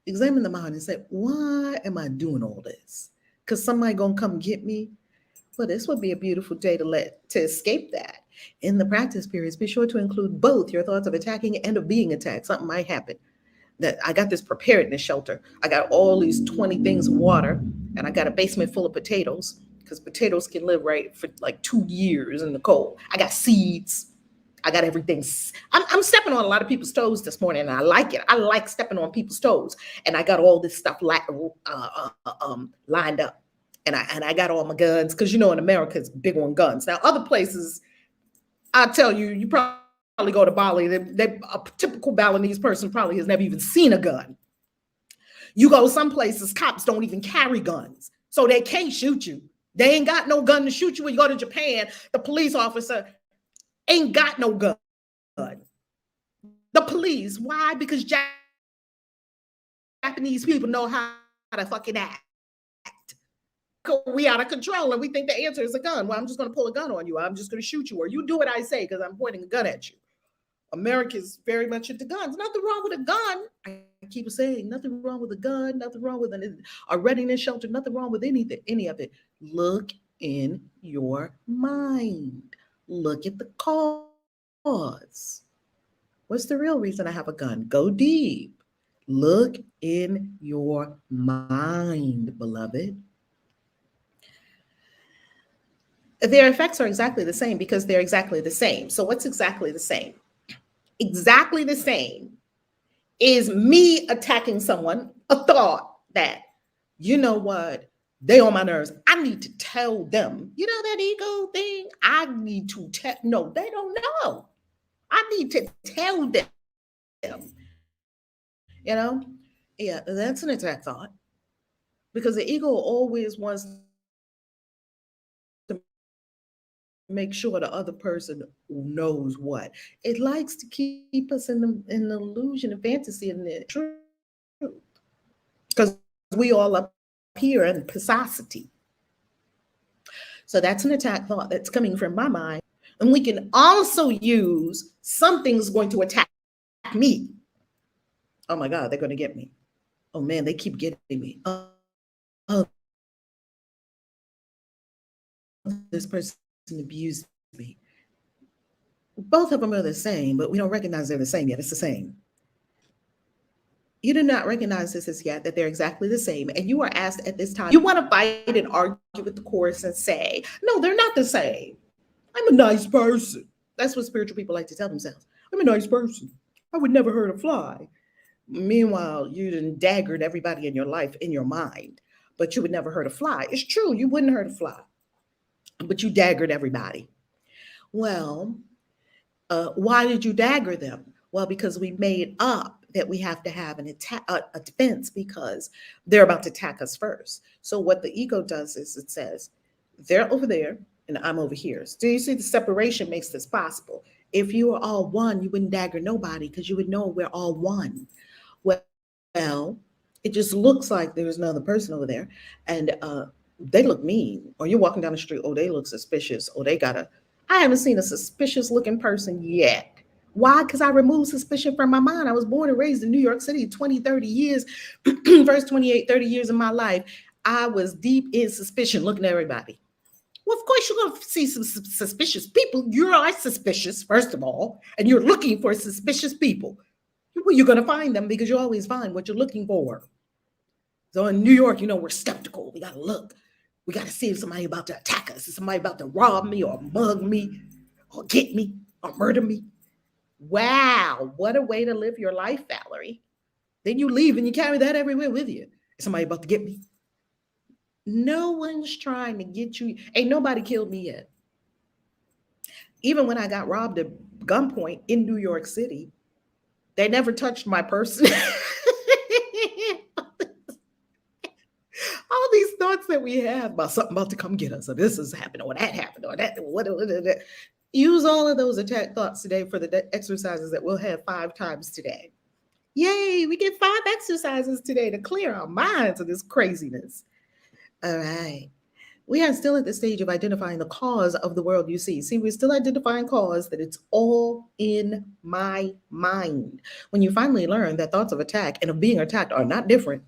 Examine the mind and say, why am I doing all this? Because somebody going to come get me? Well, this would be a beautiful day to escape that. In the practice periods, be sure to include both your thoughts of attacking and of being attacked. Something might happen. That I got this preparedness shelter. I got all these 20 things of water, and I got a basement full of potatoes, because potatoes can live right for like 2 years in the cold. I got seeds. I got everything. I'm stepping on a lot of people's toes this morning, and I like it. I like stepping on people's toes, and I got all this stuff lined up. And I got all my guns, because in America it's big on guns. Now other places, I tell you, you probably go to Bali. A typical Balinese person probably has never even seen a gun. You go some places, cops don't even carry guns, so they can't shoot you. They ain't got no gun to shoot you. When you go to Japan, the police officer ain't got no gun. The police, why? Because Japanese people know how to fucking act. we out of control and we think the answer is a gun. Well, I'm just going to pull a gun on you. I'm just going to shoot you, or you do what I say because I'm pointing a gun at you. America's very much into guns. Nothing wrong with a gun. I keep saying nothing wrong with a gun, nothing wrong with a readiness shelter, nothing wrong with anything, any of it. Look in your mind. Look at the cause. What's the real reason I have a gun? Go deep. Look in your mind, beloved. Their effects are exactly the same because they're exactly the same. So, what's exactly the same? Exactly the same is me attacking someone, a thought that, you know what, they on my nerves. I need to tell them, you know, that ego thing. I need to tell, no, they don't know. I need to tell them, you know? Yeah, that's an attack thought because the ego always wants to make sure the other person knows what. It likes to keep us in the illusion and fantasy and the truth because we all up here in precocity. So that's an attack thought that's coming from my mind. And we can also use something's going to attack me. Oh my God, they're going to get me. Oh man, they keep getting me. Oh, this person abused me. Both of them are the same, but we don't recognize they're the same yet. It's the same. You do not recognize this as yet, that they're exactly the same. And you are asked at this time, you want to fight and argue with the course and say, no, they're not the same. I'm a nice person. That's what spiritual people like to tell themselves. I'm a nice person. I would never hurt a fly. Meanwhile, you done daggered everybody in your life, in your mind, but you would never hurt a fly. It's true, you wouldn't hurt a fly, but you daggered everybody. Well, why did you dagger them? Well, because we made up that we have to have an attack, a defense, because they're about to attack us first. So what the ego does is it says, they're over there and I'm over here. So you see, the separation makes this possible. If you were all one, you wouldn't dagger nobody because you would know we're all one. Well, it just looks like there's another person over there, and they look mean. Or you're walking down the street, oh, they look suspicious. Oh, they got a. I haven't seen a suspicious looking person yet. Why? Because I removed suspicion from my mind. I was born and raised in New York City 20, 30 years, first 28, 30 years of my life. I was deep in suspicion looking at everybody. Well, of course, you're going to see some suspicious people. You're suspicious, first of all, and you're looking for suspicious people. Well, you're going to find them because you always find what you're looking for. So in New York, we're skeptical. We got to look. We got to see if somebody about to attack us, if somebody about to rob me or mug me or get me or murder me. Wow, what a way to live your life, Valerie. Then you leave and you carry that everywhere with you. Is somebody about to get me? No one's trying to get you. Ain't nobody killed me yet. Even when I got robbed at gunpoint in New York City, they never touched my person. All these thoughts that we have about something about to come get us, or this has happened, or that happened, or that. Use all of those attack thoughts today for the exercises that we'll have 5 times today. Yay, we get 5 exercises today to clear our minds of this craziness. All right. We are still at the stage of identifying the cause of the world you see. See, we're still identifying cause, that it's all in my mind. When you finally learn that thoughts of attack and of being attacked are not different,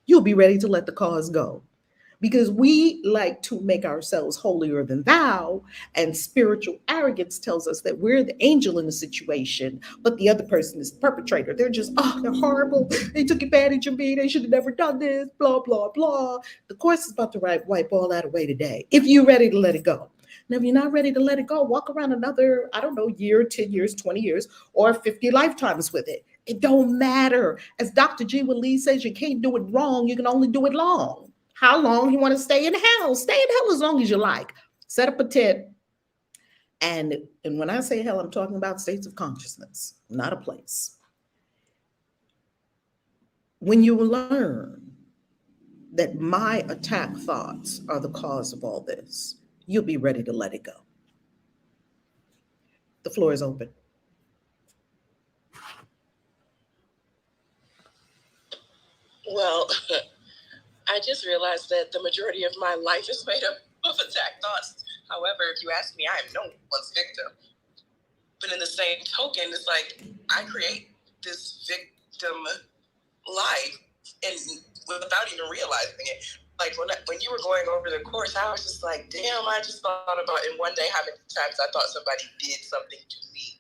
you'll be ready to let the cause go. Because we like to make ourselves holier than thou, and spiritual arrogance tells us that we're the angel in the situation, but the other person is the perpetrator. They're just, oh, they're horrible. They took advantage of me. They should have never done this, blah, blah, blah. The course is about to wipe all that away today, if you're ready to let it go. Now, if you're not ready to let it go, walk around another, I don't know, year, 10 years, 20 years, or 50 lifetimes with it. It don't matter. As Dr. G. Lee says, you can't do it wrong. You can only do it long. How long you want to stay in hell? Stay in hell as long as you like. Set up a tent. And when I say hell, I'm talking about states of consciousness, not a place. When you learn that my attack thoughts are the cause of all this, you'll be ready to let it go. The floor is open.
Well, I just realized that the majority of my life is made up of attack thoughts. However, if you ask me, I am no one's victim. But in the same token, it's like I create this victim life and without even realizing it. Like when you were going over the course, I was just like, damn, I just thought about in one day how many times I thought somebody did something to me.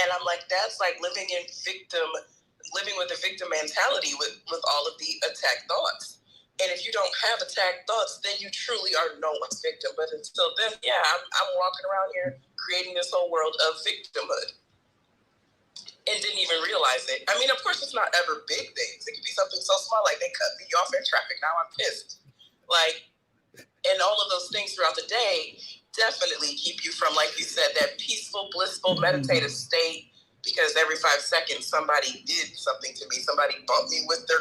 And I'm like, that's like living with a victim mentality with all of the attack thoughts. And if you don't have attack thoughts, then you truly are no one's victim. But until then, yeah, I'm walking around here creating this whole world of victimhood and didn't even realize it. I mean, of course, it's not ever big things. It could be something so small, like they cut me off in traffic. Now I'm pissed. Like, and all of those things throughout the day definitely keep you from, like you said, that peaceful, blissful, meditative state. Because every 5 seconds, somebody did something to me. Somebody bumped me with their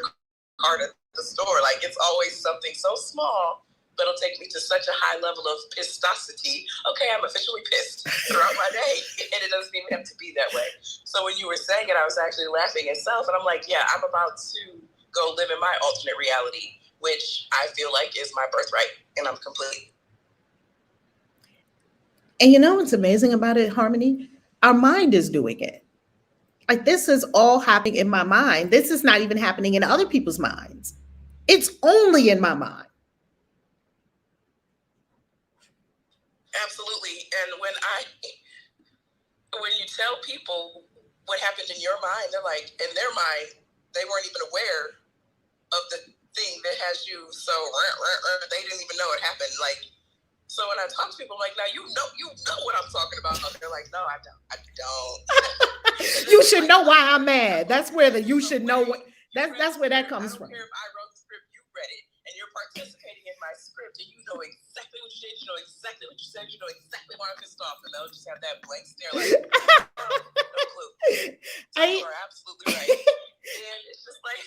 cart at the store. Like, it's always something so small, but it'll take me to such a high level of pistosity. Okay, I'm officially pissed throughout my day, and it doesn't even have to be that way. So when you were saying it, I was actually laughing at self, and I'm like, yeah, I'm about to go live in my alternate reality, which I feel like is my birthright, and I'm complete.
And you know what's amazing about it, Harmony? Our mind is doing it. Like, this is all happening in my mind. This is not even happening in other people's minds. It's only in my mind.
Absolutely. And when you tell people what happened in your mind, they're like, in their mind, they weren't even aware of the thing that has you so they didn't even know it happened. Like, so when I talk to people, I'm like, now you know what I'm talking about. They're like, no, I don't.
You should know why I'm mad. That's where the you should know what that's where that comes from.
I don't care if I wrote the script, you read it, and you're participating in my script, and you know exactly what you did, you know exactly what you said, you know exactly why I'm pissed off, and they'll just have that blank stare like, no clue. So you are absolutely right. And it's just like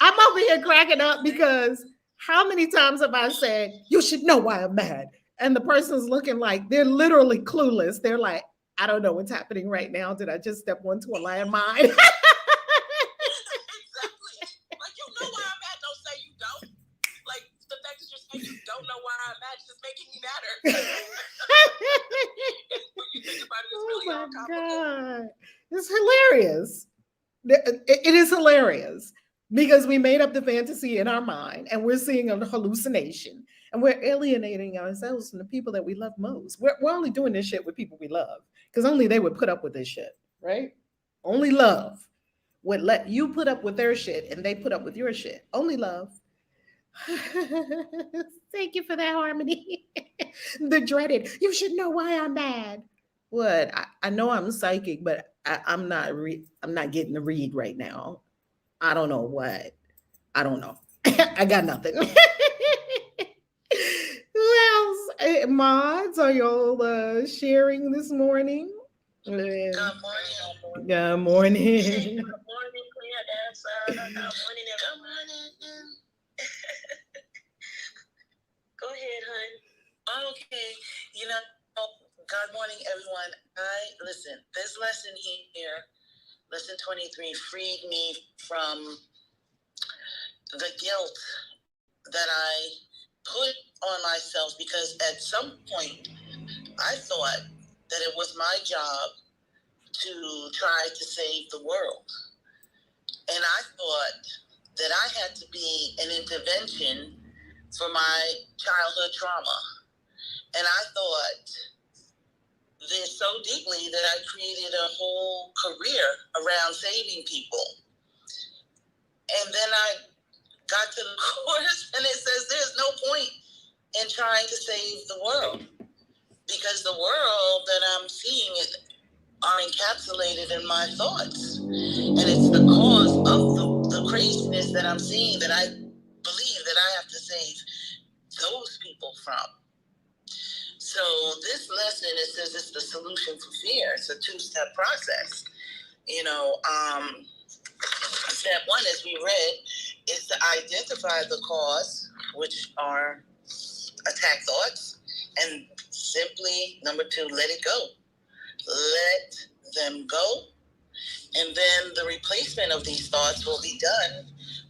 I'm over here cracking up because how many times have I said, you should know why I'm mad? And the person's looking like they're literally clueless. They're like, I don't know what's happening right now. Did I just step onto a landmine?
Exactly. Like, you know why I'm mad. Don't say you don't. Like, the fact that you're saying you don't know why I'm mad is just making me madder. When you think about it, it's really all complicated.
God. It's hilarious. It is hilarious because we made up the fantasy in our mind and we're seeing a hallucination and we're alienating ourselves from the people that we love most. We're only doing this shit with people we love because only they would put up with this shit, right? Only love would let you put up with their shit and they put up with your shit. Only love. Thank you for that, Harmony. The dreaded, you should know why I'm mad. What? I know I'm psychic, but I'm not I'm not getting the read right now. I don't know what. I don't know. I got nothing. Who else? Mods, are y'all sharing this morning?
Good morning.
Good morning.
Good morning, clear answer. Good morning, everyone. Go ahead, hon. Okay, good morning, everyone. Listen, this lesson here, lesson 23, freed me from the guilt that I put on myself because at some point I thought that it was my job to try to save the world. And I thought that I had to be an intervention for my childhood trauma. And I thought this so deeply that I created a whole career around saving people. And then I got to the course and it says there's no point in trying to save the world because the world that I'm seeing are encapsulated in my thoughts. And it's the cause of the craziness that I'm seeing that I believe that I have to save those people from. So this lesson, it says it's the solution for fear. It's a 2-step process. Step 1, as we read, is to identify the cause, which are attack thoughts, and simply, number 2, let it go. Let them go. And then the replacement of these thoughts will be done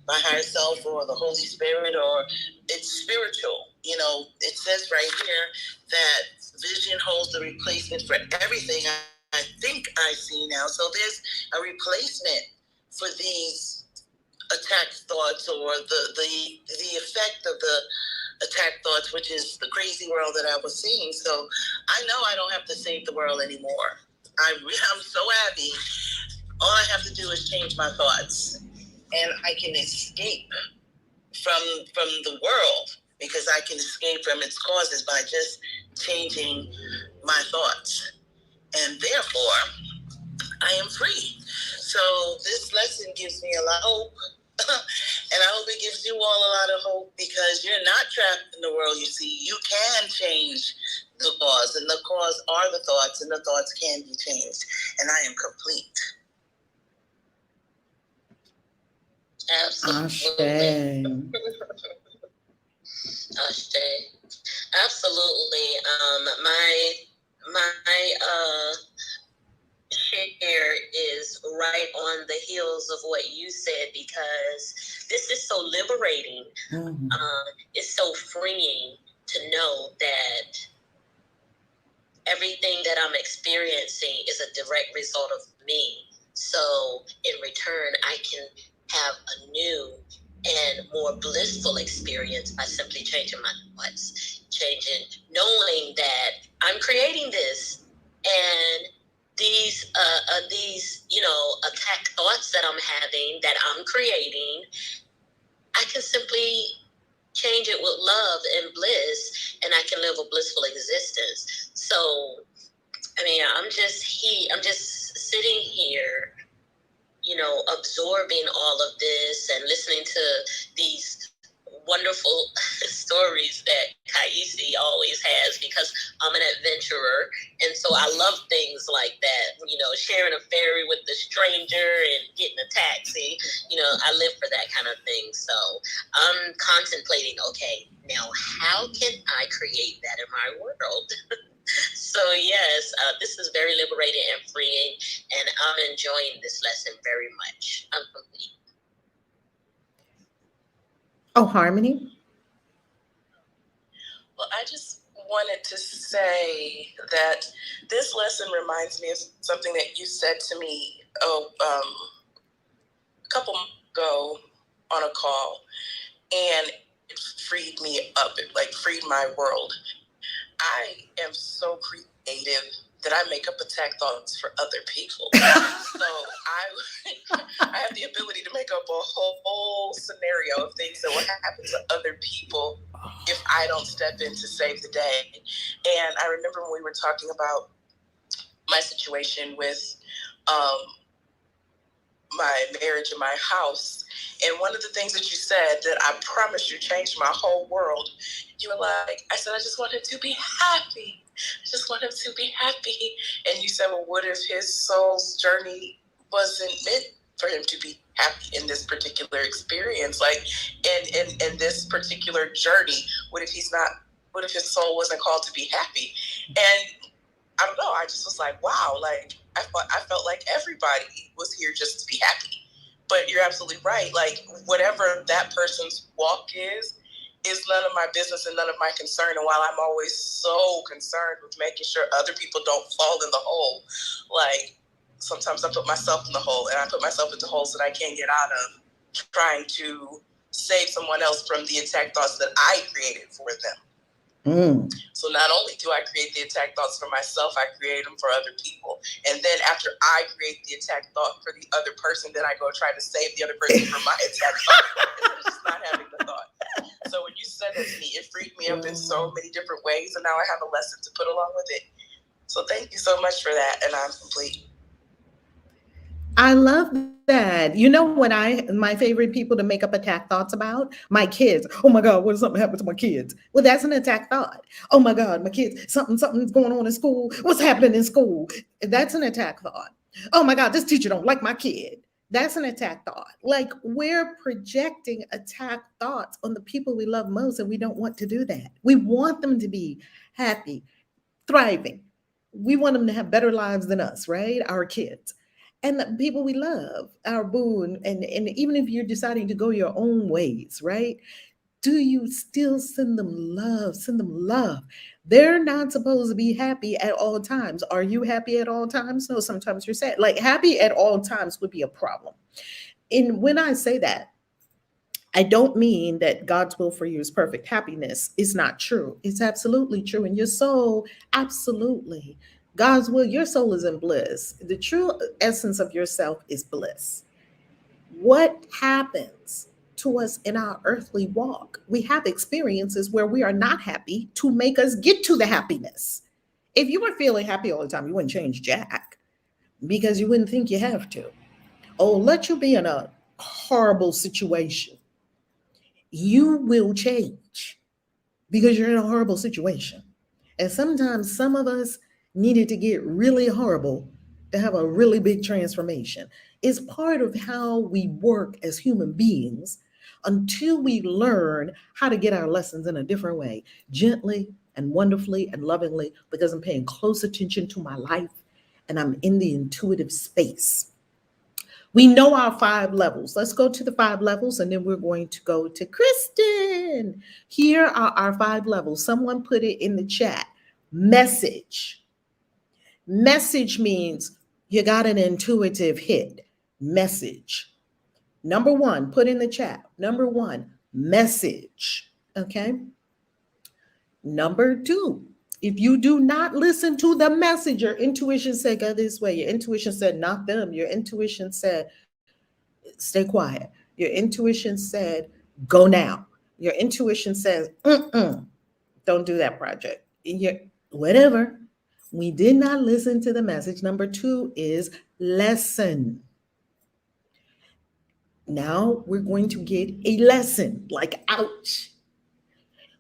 my higher self or the Holy Spirit, or it's spiritual. You know, it says right here that vision holds the replacement for everything I think I see now. So there's a replacement for these attack thoughts, or the effect of the attack thoughts, which is the crazy world that I was seeing. So I know I don't have to save the world anymore. I'm so happy. All I have to do is change my thoughts, and I can escape from the world, because I can escape from its causes by just changing my thoughts. And therefore, I am free. So this lesson gives me a lot of hope. And I hope it gives you all a lot of hope, because you're not trapped in the world you see. You can change the cause, and the cause are the thoughts, and the thoughts can be changed. And I am complete.
Absolutely. Absolutely. My share is right on the heels of what you said, because this is so liberating.
Mm-hmm.
It's so freeing to know that everything that I'm experiencing is a direct result of me. So in return, I can have a new and more blissful experience by simply changing my thoughts, knowing that I'm creating this, and these attack thoughts that I'm having, that I'm creating, I can simply change it with love and bliss, and I can live a blissful existence. So, I mean, I'm just sitting here, absorbing all of this and listening to these wonderful stories that Kaisi always has, because I'm an adventurer, and so I love things like that, sharing a ferry with a stranger and getting a taxi. I live for that kind of thing. So I'm contemplating, okay, now how can I create that in my world? So yes, this is very liberating and freeing, and I'm enjoying this lesson very much. I'm complete.
Oh, Harmony?
Well, I just wanted to say that this lesson reminds me of something that you said to me a couple months ago on a call, and it freed me up. It freed my world. I am so creative that I make up attack thoughts for other people. So I have the ability to make up a whole scenario of things that will happen to other people if I don't step in to save the day. And I remember when we were talking about my situation with my marriage and my house, and one of the things that you said that I promise you changed my whole world, you were like, I said, I just want him to be happy. I just want him to be happy. And you said, well, what if his soul's journey wasn't meant for him to be happy in this particular experience? Like in this particular journey, what if his soul wasn't called to be happy? And I don't know, I just was like, wow, like I felt like everybody was here just to be happy. But you're absolutely right. Like whatever that person's walk is none of my business and none of my concern. And while I'm always so concerned with making sure other people don't fall in the hole, like sometimes I put myself in the hole, and I put myself into holes that I can't get out of, trying to save someone else from the attack thoughts that I created for them. So not only do I create the attack thoughts for myself, I create them for other people. And then after I create the attack thought for the other person, then I go try to save the other person from my attack thought. It's just not having the thought. So when you said that to me, it freed me up in so many different ways. And now I have a lesson to put along with it. So thank you so much for that. And I'm complete.
I love that. You know what my favorite people to make up attack thoughts about? My kids. Oh my God, what if something happened to my kids? Well, that's an attack thought. Oh my God, my kids, something's going on in school. What's happening in school? That's an attack thought. Oh my God, this teacher don't like my kid. That's an attack thought. Like we're projecting attack thoughts on the people we love most, and we don't want to do that. We want them to be happy, thriving. We want them to have better lives than us, right? Our kids. and the people we love, our boo, and even if you're deciding to go your own ways, right? Do you still send them love? Send them love. They're not supposed to be happy at all times. Are you happy at all times? No, sometimes you're sad. Like happy at all times would be a problem. And when I say that, I don't mean that God's will for you is perfect. Happiness is not true. It's absolutely true. And your soul, absolutely. God's will, your soul is in bliss. The true essence of yourself is bliss. What happens to us in our earthly walk? We have experiences where we are not happy to make us get to the happiness. If you were feeling happy all the time, you wouldn't change Jack because you wouldn't think you have to. Oh, let you be in a horrible situation. You will change because you're in a horrible situation. And sometimes some of us needed to get really horrible to have a really big transformation. It's part of how we work as human beings until we learn how to get our lessons in a different way, gently and wonderfully and lovingly, because I'm paying close attention to my life and I'm in the intuitive space. We know our 5 levels. Let's go to the 5 levels and then we're going to go to Kristen. Here are our 5 levels. Someone put it in the chat. Message. Message means you got an intuitive hit. Message. Number 1, put in the chat. Number 1, message. Okay. Number 2, if you do not listen to the message, your intuition said go this way. Your intuition said not them. Your intuition said stay quiet. Your intuition said go now. Your intuition says don't do that project. Whatever. We did not listen to the message. Number 2 is lesson. Now we're going to get a lesson, like ouch.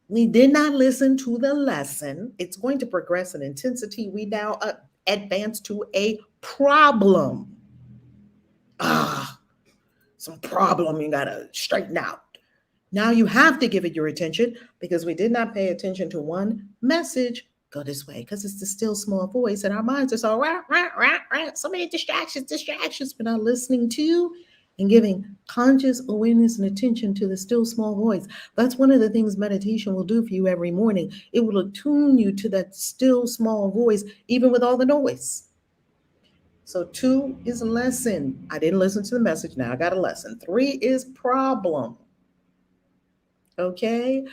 We did not listen to the lesson. It's going to progress in intensity. We now advance to a problem. Some problem you got to straighten out. Now you have to give it your attention because we did not pay attention to one message. Go this way because it's the still small voice and our minds are so so many distractions. We're not listening to and giving conscious awareness and attention to the still small voice. That's one of the things meditation will do for you every morning. It will attune you to that still small voice, even with all the noise. So 2 is lesson. I didn't listen to the message. Now I got a lesson. 3 is problem. Okay.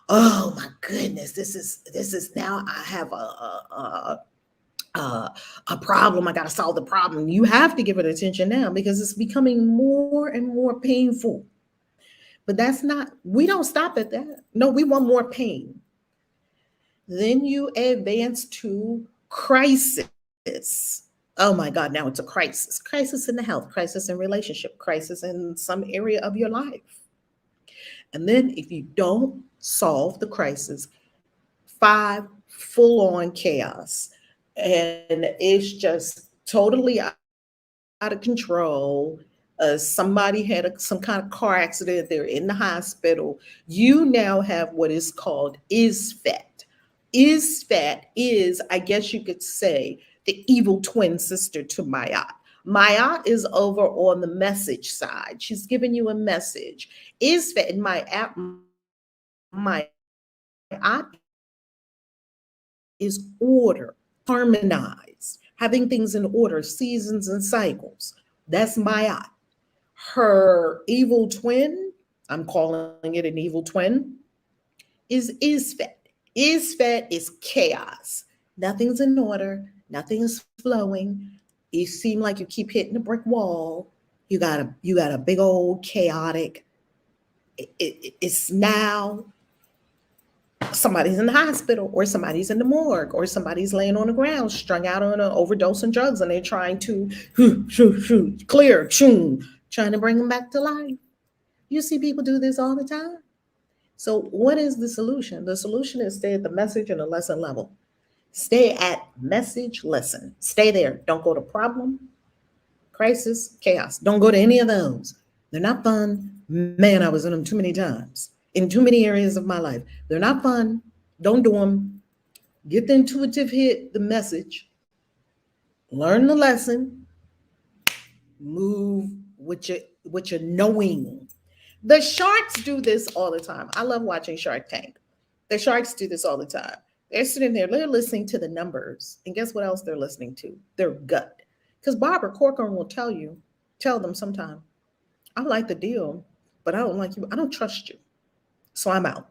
Oh my goodness. This is now I have a problem. I got to solve the problem. You have to give it attention now because it's becoming more and more painful. But we don't stop at that. No, we want more pain. Then you advance to crisis. Oh my God, now it's a crisis. Crisis in the health, crisis in relationship, crisis in some area of your life. And then if you don't solve the crisis, 5, full-on chaos. And it's just totally out of control. Somebody had some kind of car accident. They're in the hospital. You now have what is called ISFET. ISFET is, I guess you could say, the evil twin sister to Mayat. Mayat is over on the message side. She's giving you a message. ISFET in Mayat is order, harmonize, having things in order, seasons and cycles. That's Mayat. Her evil twin, I'm calling it an evil twin, is ISFET. ISFET is chaos. Nothing's in order. Nothing's flowing. You seem like you keep hitting a brick wall. You got a big old chaotic. It's now somebody's in the hospital or somebody's in the morgue or somebody's laying on the ground strung out on an overdose on drugs and they're trying to clear, trying to bring them back to life. You see people do this all the time. So what is the solution? The solution is stay at the message and the lesson level. Stay at message, lesson. Stay there. Don't go to problem, crisis, chaos. Don't go to any of those. They're not fun. Man, I was in them too many times. In too many areas of my life. They're not fun. Don't do them. Get the intuitive hit, the message. Learn the lesson. Move with your knowing. The sharks do this all the time. I love watching Shark Tank. The sharks do this all the time. They're sitting there, they're listening to the numbers. And guess what else they're listening to? Their gut. Because Barbara Corcoran will tell them sometime, I like the deal, but I don't like you. I don't trust you. So I'm out.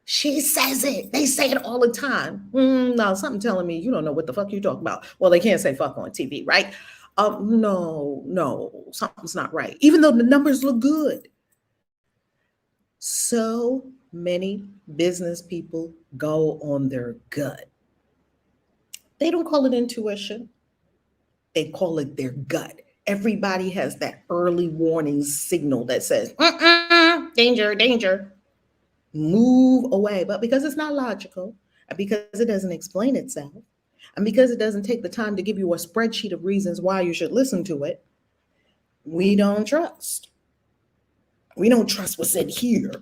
She says it. They say it all the time. No, something telling me you don't know what the fuck you talking about. Well, they can't say fuck on TV, right? No, something's not right. Even though the numbers look good. So many business people go on their gut. They don't call it intuition. They call it their gut. Everybody has that early warning signal that says, danger, danger, move away. But because it's not logical, and because it doesn't explain itself, and because it doesn't take the time to give you a spreadsheet of reasons why you should listen to it, we don't trust. We don't trust what's in here.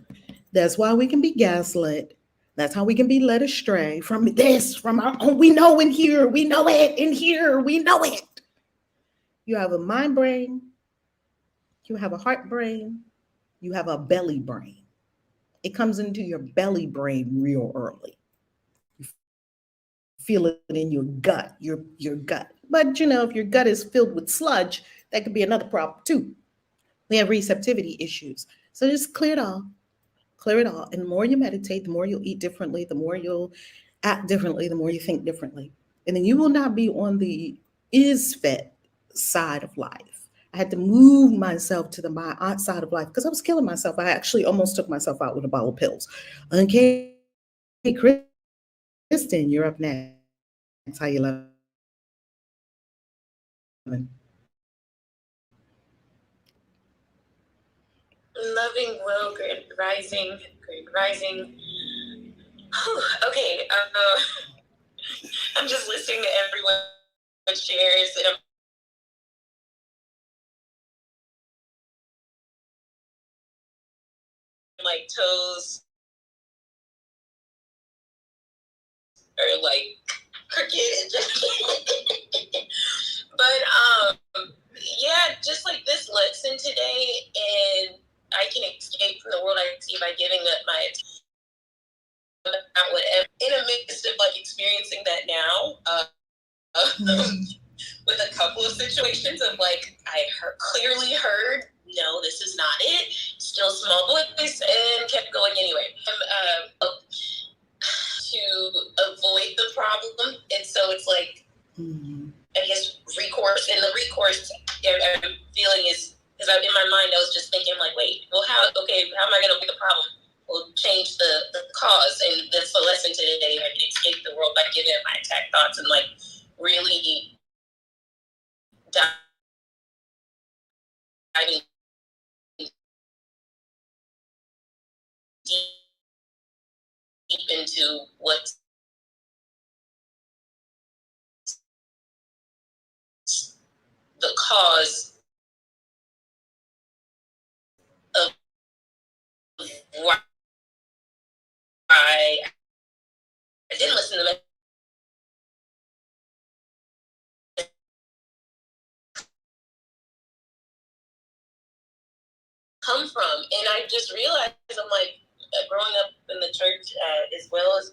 That's why we can be gaslit. That's how we can be led astray from this, from our own. We know in here, we know it in here, we know it. You have a mind brain, you have a heart brain, you have a belly brain. It comes into your belly brain real early. You feel it in your gut, your gut. But if your gut is filled with sludge, that could be another problem too. We have receptivity issues. So just clear it all. Clear it all. And the more you meditate, the more you'll eat differently, the more you'll act differently, the more you think differently. And then you will not be on the is fed side of life. I had to move myself to the my aunt side of life because I was killing myself. I actually almost took myself out with a bottle of pills. Okay, Kristen, you're up next. How you loving?
Loving well, great rising. Okay, I'm just listening to everyone shares, and I'm like toes or like crooked. But yeah, just like this lesson today, and I can escape from the world I see by giving up my whatever. In a midst of like experiencing that now, with a couple of situations of like clearly heard, no, this is not it. Still small voice, and kept going anyway. To avoid the problem, and so it's like I guess recourse, and the recourse I'm feeling is because in my mind I was just thinking like, wait, well how am I going to avoid the problem? We'll change the cause, and that's the lesson today. I can escape the world by giving up my attack thoughts and like really diving deep into what's the cause of why I didn't listen to them. Come from, and I just realized I'm like growing up in the church as well as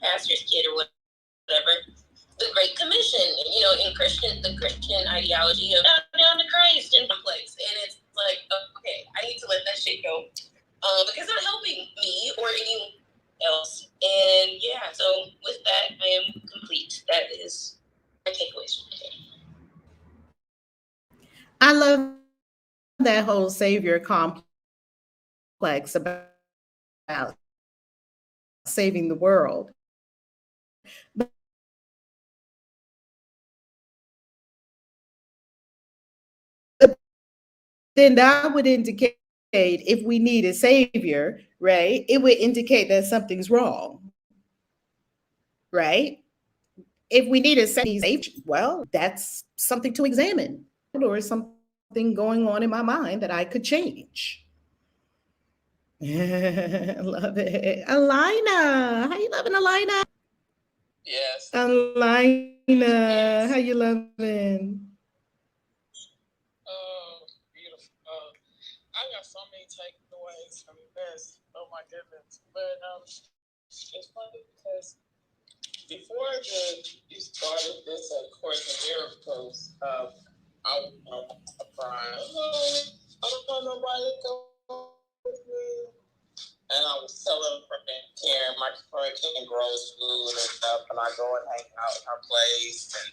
pastor's kid or whatever, the Great Commission, in the Christian ideology of down to Christ in place, and it's like okay, I need to let that shit go because it's not helping me or anyone else. And yeah, so with that, I am complete. That is my takeaways from today.
I love that whole savior complex about saving the world. But then that would indicate if we need a savior, right? It would indicate that something's wrong, right? If we need a savior, well, that's something to examine, or something going on in my mind that I could change. I love it. Alina, how you loving, Alina?
Yes.
Alina, how you loving?
many takeaways from this. Oh my goodness. But it's funny because before you started this Course in Miracles, I was crying. I don't know nobody to go with me. And I was telling Karen, my friend Karen grows food and stuff, and I go and hang out at her place, and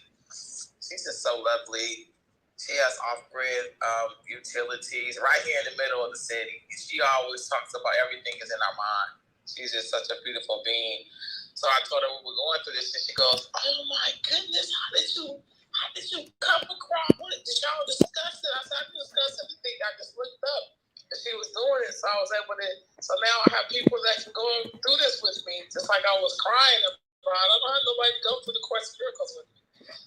she's just so lovely. She has off-grid utilities right here in the middle of the city. She always talks about everything is in our mind. She's just such a beautiful being. So I told her we were going through this, and she goes, "Oh my goodness, how did you come across? What did y'all discuss it?" I said, "I didn't discuss anything. I just looked up." And she was doing it, so I was able to. So now I have people that can go through this with me, just like I was crying about. I don't have nobody to go through the Course of Miracles with me.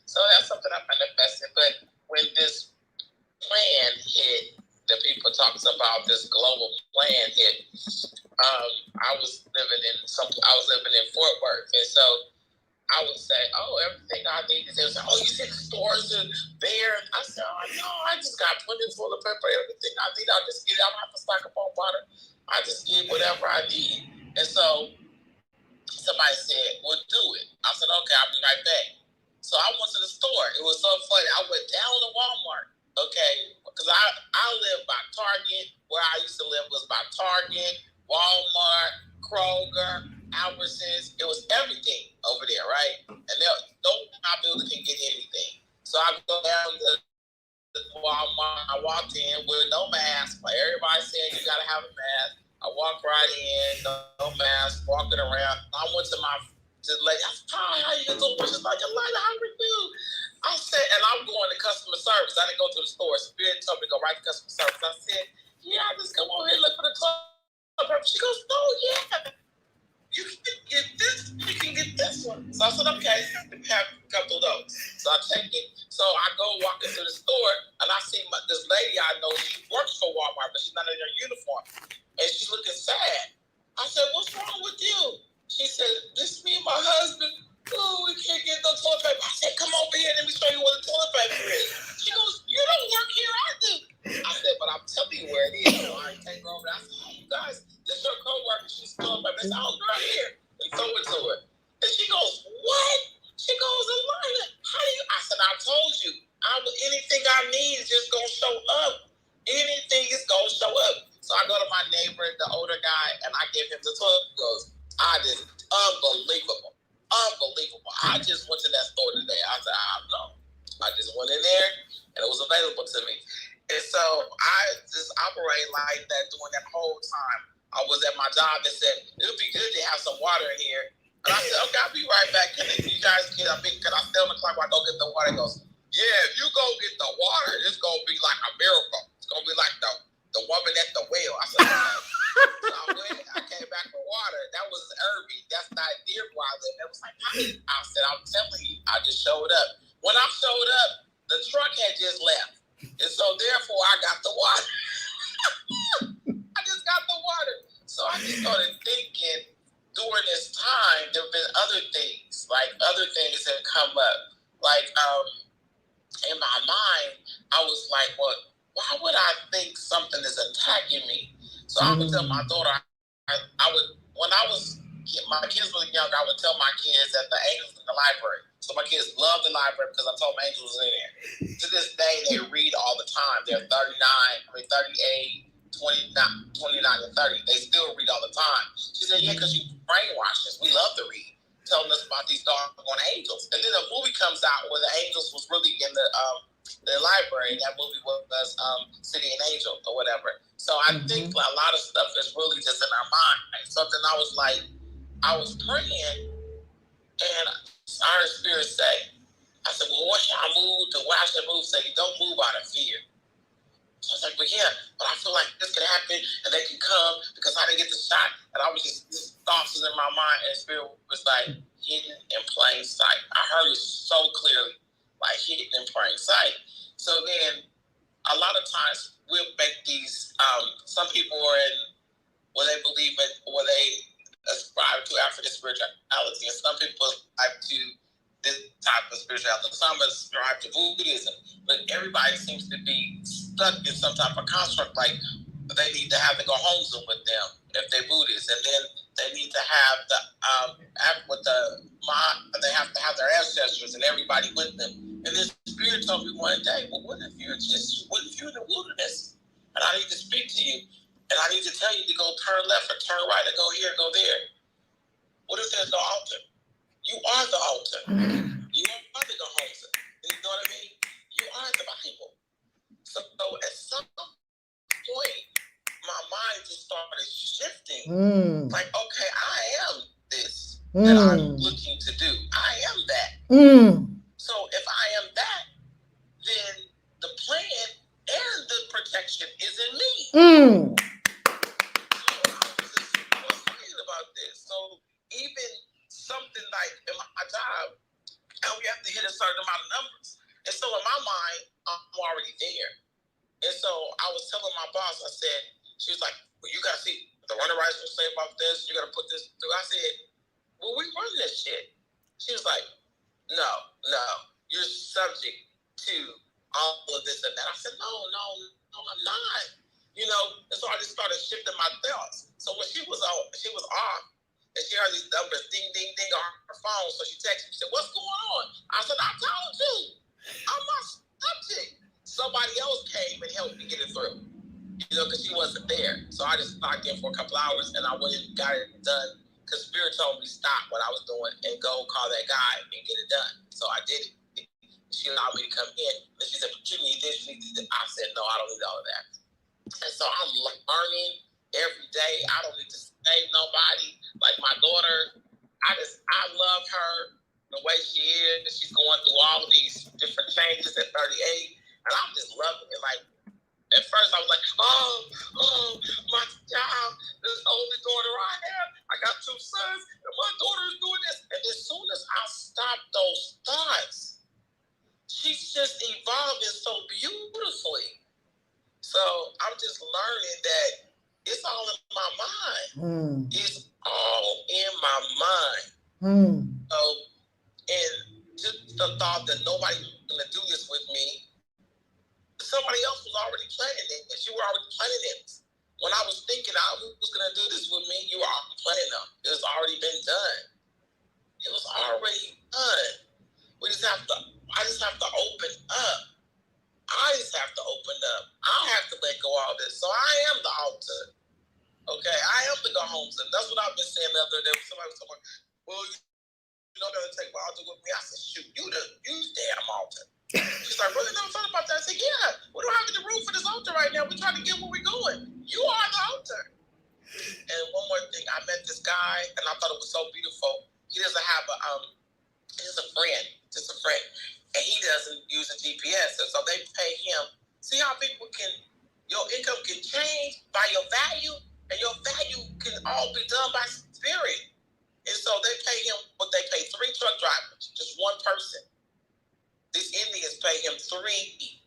So that's something I manifested. But when this plan hit, the people talks about this global plan hit. I was living in Fort Worth, and so I would say, "Oh, everything I need is." They would say, "Oh, you see the stores are there." I said, "Oh no, I just got plenty full of pepper. Everything I need, I'll just get it. I don't have to stock up on water. I just get whatever I need." And so somebody said, "Well, do it." I said, "Okay, I'll be right back." So I went to the store. It was so funny. I went down to Walmart, okay, because I live by Target. Where I used to live was by Target, Walmart, Kroger, Albertsons. It was everything over there, right? And no my building can get anything. So I go down to the Walmart. I walked in with no mask. Like everybody said, you gotta have a mask. I walked right in, no mask, walking around. I went to the lady. I said, "Hi, how you doing?" She's like, "A lot of hungry food." I said, and I'm going to customer service. I didn't go to the store. Spirit told me to go right to customer service. I said, "Yeah, I just come over here and look for the toilet paper." She goes, "No, yeah. You can get this, you can get this one." So I said, "Okay, have a couple of those." So I take it. So I go walking to the store, and I see this lady I know. She works for Walmart, but she's not in her uniform, and she's looking sad. I said, "What's wrong with you?" She said, "This me and my husband. Oh, we can't get no toilet paper." I said, "Come over here, let me show you what the toilet paper is." She goes, "You don't work here, I do." I said, "But I'm telling you where it is." So I take her over. I said, "Oh, you guys, this is her co-worker. She's toilet paper." I said, "Oh, girl, here." And throw it to her. And she goes, "What?" She goes, "Alina, how do you?" I said, "I told you. Anything I need is just going to show up. Anything is going to show up." So I go to my neighbor, the older guy, and I give him the toilet. He goes, unbelievable. I just went to that store today. I said, "I don't know." I just went in there, and it was available to me. And so I just operate like that during that whole time. I was at my job and said, "It would be good to have some water in here." And I said, "Okay, I'll be right back. Can you guys get up? Can I stay on the clock while I go get the water?" He goes, "Yeah, if you go get the water, it's going to be like a miracle. It's going to be like the woman at the well." I said, "Okay." So I went, I came back for water. That was Irby. That's not near where I live. It was like, I said, "I'm telling you, I just showed up." When I showed up, the truck had just left. And so therefore I got the water. I just got the water. So I just started thinking during this time, there have been other things that come up. Like in my mind, I was like, "Well, why would I think something is attacking me?" So I would tell my daughter, my kids were young, I would tell my kids that the angels in the library. So my kids love the library because I told them angels was in there. To this day, they read all the time. They're 38, 29, and 30. They still read all the time. She said, "Yeah, because you brainwash us. We love to read, telling us about these doggone angels." And then a movie comes out where the angels was really in the library. That movie was City and Angel or whatever. So I think a lot of stuff is really just in our mind. Something I was praying, and I heard Spirit say, I said, "Well, what should I move to? Why should I move?" Say, "Don't move out of fear." So I was like, "But yeah, but I feel like this could happen and they can come because I didn't get the shot." And I was just, this thoughts was in my mind, and Spirit was like, hidden in plain sight. I heard it so clearly, like hidden in plain sight. So then a lot of times we'll make these, some people are in where they believe it, where they ascribe to African spirituality, and some people ascribe to this type of spirituality. Some ascribe to Buddhism, but everybody seems to be stuck in some type of construct. Like they need to have the go home Zoom with them if they're Buddhists, and then they need to have the they have to have their ancestors and everybody with them. And this spirit told me one day, well, what if you're in the wilderness, and I need to speak to you, and I need to tell you to go turn left or turn right or go here, go there. What if there's no altar? You are the altar. You are the go home Zoom. You know what I mean? You are the Bible. So at some point, my mind just started shifting. Like, okay, I am this that I'm looking to do. I am that. So if I am that, then the plan and the protection is in me. So I was thinking about this. So even something like in my job, and we have to hit a certain amount of numbers. And so in my mind, I'm already there. And so I was telling my boss, I said, she was like, well, you got to see what the runner rights will say about this. You got to put this through. I said, well, we run this shit. She was like, no, you're subject to all of this and that. I said, no, I'm not. You know, and so I just started shifting my thoughts. So when she was off, and she heard these numbers ding, ding, ding on her phone. So she texted me, she said, what's going on? I said, I told you, I'm not subject. Somebody else came and helped me get it through. You know, because she wasn't there. So I just locked in for a couple hours, and I went and got it done. Because Spirit told me stop what I was doing and go call that guy and get it done. So I did it. She allowed me to come in. And she said, but you need this, you need this. I said, no, I don't need all of that. And so I'm learning every day. I don't need to save nobody. Like my daughter, I love her the way she is. She's going through all of these different changes at 38. And I'm just loving it. Like, at first, I was like, oh, my child, this is the only daughter I have. I got 2 sons, and my daughter is doing this. And as soon as I stopped those thoughts, she's just evolving so beautifully. So I'm just learning that it's all in my mind. It's all in my mind. So, and just the thought that nobody's going to do this with me, somebody else was already planning it. You were already planning it. When I was thinking who was going to do this with me, you were already planning them. It was already been done. It was already done. I just have to open up. I just have to open up. I have to let go of all this. So I am the altar. Okay? I am the go home. That's what I've been saying the other day. Somebody was talking, well, you're not going to take my altar with me. I said, shoot, you damn altar. She's like, really never thought about that? I said, yeah, we don't have any room for this altar right now. We're trying to get where we're going. You are the altar. And one more thing, I met this guy, and I thought it was so beautiful. He doesn't have he's a friend, just a friend, and he doesn't use a GPS, and so they pay him. See how people your income can change by your value, and your value can all be done by spirit. And so they pay him what they pay 3 truck drivers, just one person. These Indians pay him 3,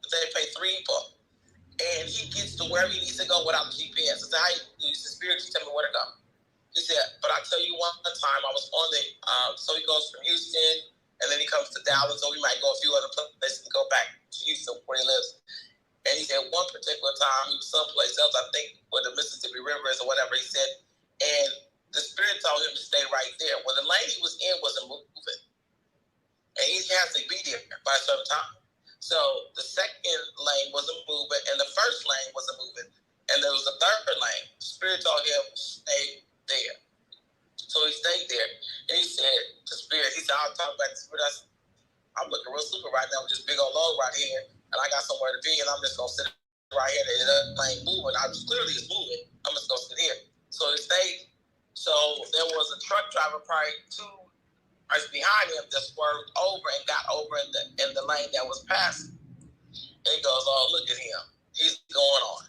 but they pay 3 people. And he gets to wherever he needs to go without GPS. It's how he uses the spirit to tell me where to go. He said, but I tell you one time I was on so he goes from Houston, and then he comes to Dallas, so we might go a few other places to go back to Houston where he lives. And he said one particular time he was someplace else, I think where the Mississippi River is or whatever, he said, and the spirit told him to stay right there. Well, the lane he was in wasn't moving. And he has to be there by a certain time. So the second lane wasn't moving, and the first lane wasn't moving. And there was a third lane. Spirit told him, stay there. So he stayed there. And he said to Spirit, he said, I'll talk back to Spirit. I'm looking real stupid right now with this big old load right here. And I got somewhere to be, and I'm just going to sit right here. And the lane moving. Clearly it's moving. I'm just going to sit here. So he stayed. So there was a truck driver probably 2 right behind him that swerved over and got over in the lane that was passing. And he goes, oh, look at him. He's going on.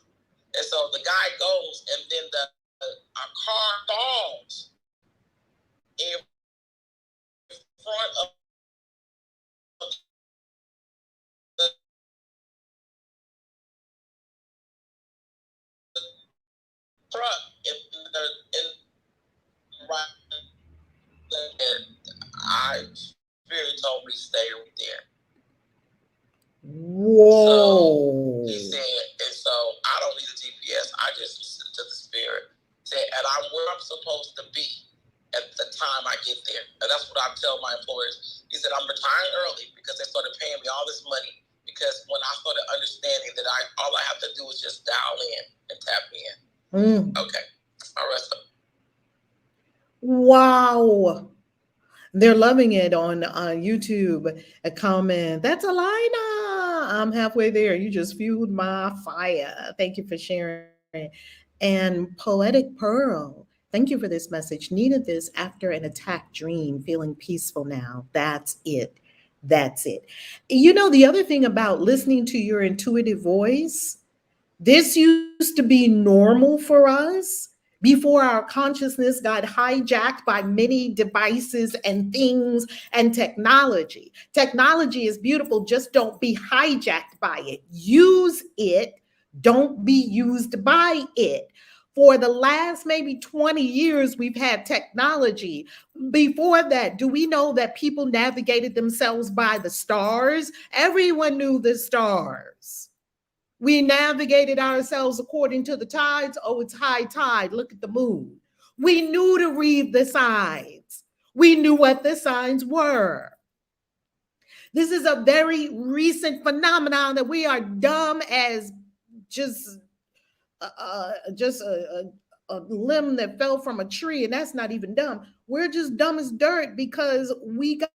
And so the guy goes, and then a car falls in front of the truck and Spirit told me to stay right there.
Whoa.
So he said, and so I don't need a GPS. I just I'm where I'm supposed to be at the time I get there. And that's what I tell my employers. He said, I'm retiring early because they started paying me all this money. Because when I started understanding that all I have to do is just dial in and tap in. Okay, I'll rest up.
Wow. They're loving it on YouTube. A comment, that's Alina. I'm halfway there. You just fueled my fire. Thank you for sharing. And Poetic Pearl, thank you for this message. Needed this after an attack dream, feeling peaceful now. That's it. That's it. You know, the other thing about listening to your intuitive voice, this used to be normal for us before our consciousness got hijacked by many devices and things and technology. Technology is beautiful, just don't be hijacked by it. Use it, don't be used by it. For the last maybe 20 years, we've had technology. Before that, do we know that people navigated themselves by the stars? Everyone knew the stars. We navigated ourselves according to the tides. Oh, it's high tide. Look at the moon. We knew to read the signs. We knew what the signs were. This is a very recent phenomenon that we are dumb as just a limb that fell from a tree, and that's not even dumb. We're just dumb as dirt because we got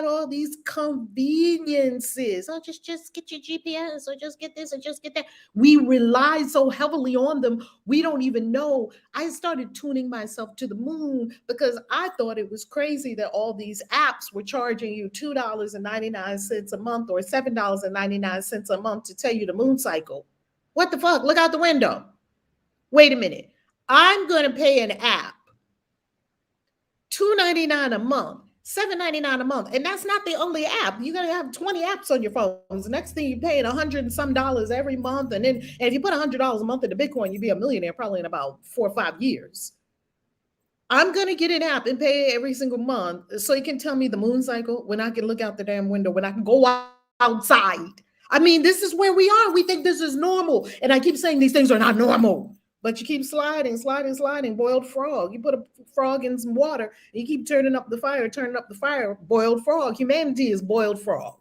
all these conveniences. Oh, just get your GPS, or just get this, or just get that. We rely so heavily on them, we don't even know. I started tuning myself to the moon because I thought it was crazy that all these apps were charging you $2.99 a month or $7.99 a month to tell you the moon cycle. What the fuck? Look out the window. Wait a minute. I'm going to pay an app $2.99 a month, $7.99 a month. And that's not the only app. You're going to have 20 apps on your phones. The next thing you're paying $100 and some every month. And if you put $100 a month into Bitcoin, you'd be a millionaire probably in about 4 or 5 years. I'm going to get an app and pay every single month so it can tell me the moon cycle, when I can look out the damn window, when I can go outside. I mean, this is where we are. We think this is normal. And I keep saying these things are not normal. But you keep sliding, boiled frog. You put a frog in some water, you keep turning up the fire, boiled frog. Humanity is boiled frog.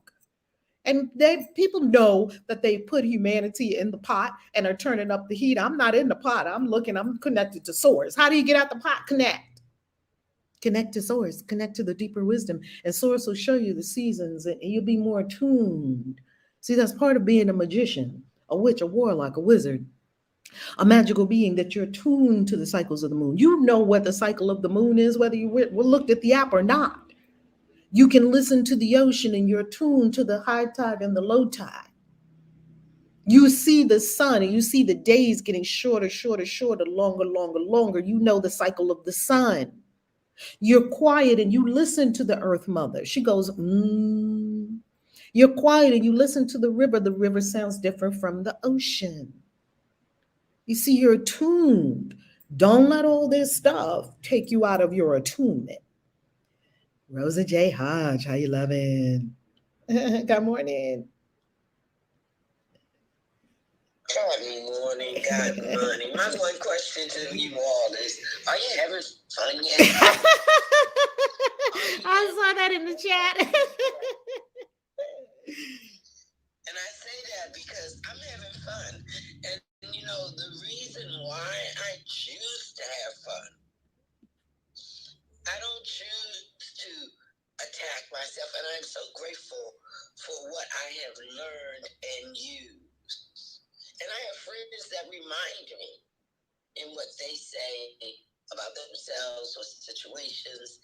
And people know that they put humanity in the pot and are turning up the heat. I'm not in the pot. I'm connected to source. How do you get out the pot? Connect to source, connect to the deeper wisdom. And source will show you the seasons and you'll be more tuned. See, that's part of being a magician, a witch, a warlock, a wizard, a magical being, that you're tuned to the cycles of the moon. You know what the cycle of the moon is, whether you looked at the app or not. You can listen to the ocean and you're tuned to the high tide and the low tide. You see the sun and you see the days getting shorter, longer. You know the cycle of the sun. You're quiet and you listen to the earth mother. She goes, You're quiet and you listen to the river. The river sounds different from the ocean. You see, you're attuned. Don't let all this stuff take you out of your attunement. Rosa J. Hodge, how you loving? Good morning.
Good morning. My one question to you all is, are you having fun yet?
I saw that in the chat.
And I say that because I'm having fun. And you know, the reason why I choose to have fun, I don't choose to attack myself. And I'm so grateful for what I have learned and used. And I have friends that remind me in what they say about themselves or situations.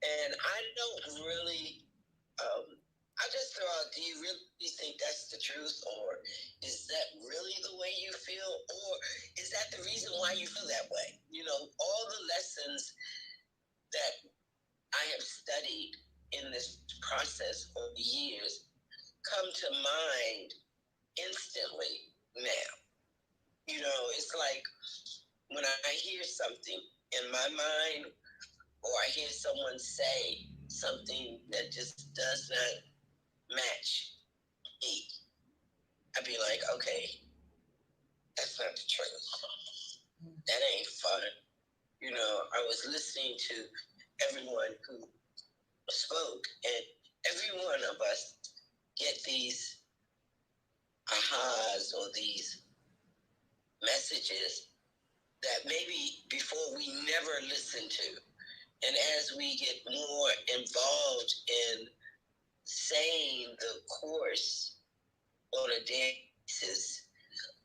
And I don't really, I just throw out, do you really think that's the truth? Or is that really the way you feel? Or is that the reason why you feel that way? You know, all the lessons that I have studied in this process over years come to mind instantly now. You know, it's like when I hear something in my mind, or I hear someone say something that just does not match me, I'd be like, okay, that's not the truth. That ain't fun. You know, I was listening to everyone who spoke, and every one of us get these ahas or these messages that maybe before we never listened to. And as we get more involved in saying the course on a daily basis,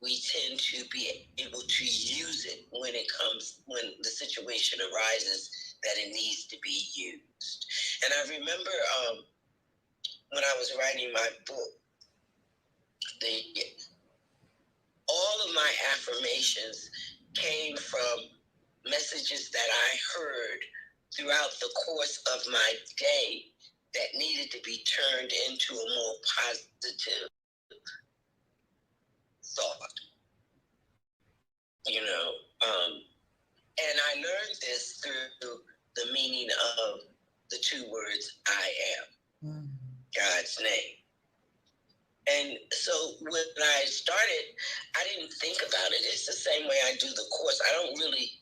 we tend to be able to use it when the situation arises that it needs to be used. And I remember when I was writing my book, all of my affirmations came from messages that I heard throughout the course of my day that needed to be turned into a more positive thought. You know, and I learned this through the meaning of the two words I am, God's name. And so when I started, I didn't think about it. It's the same way I do the course. I don't really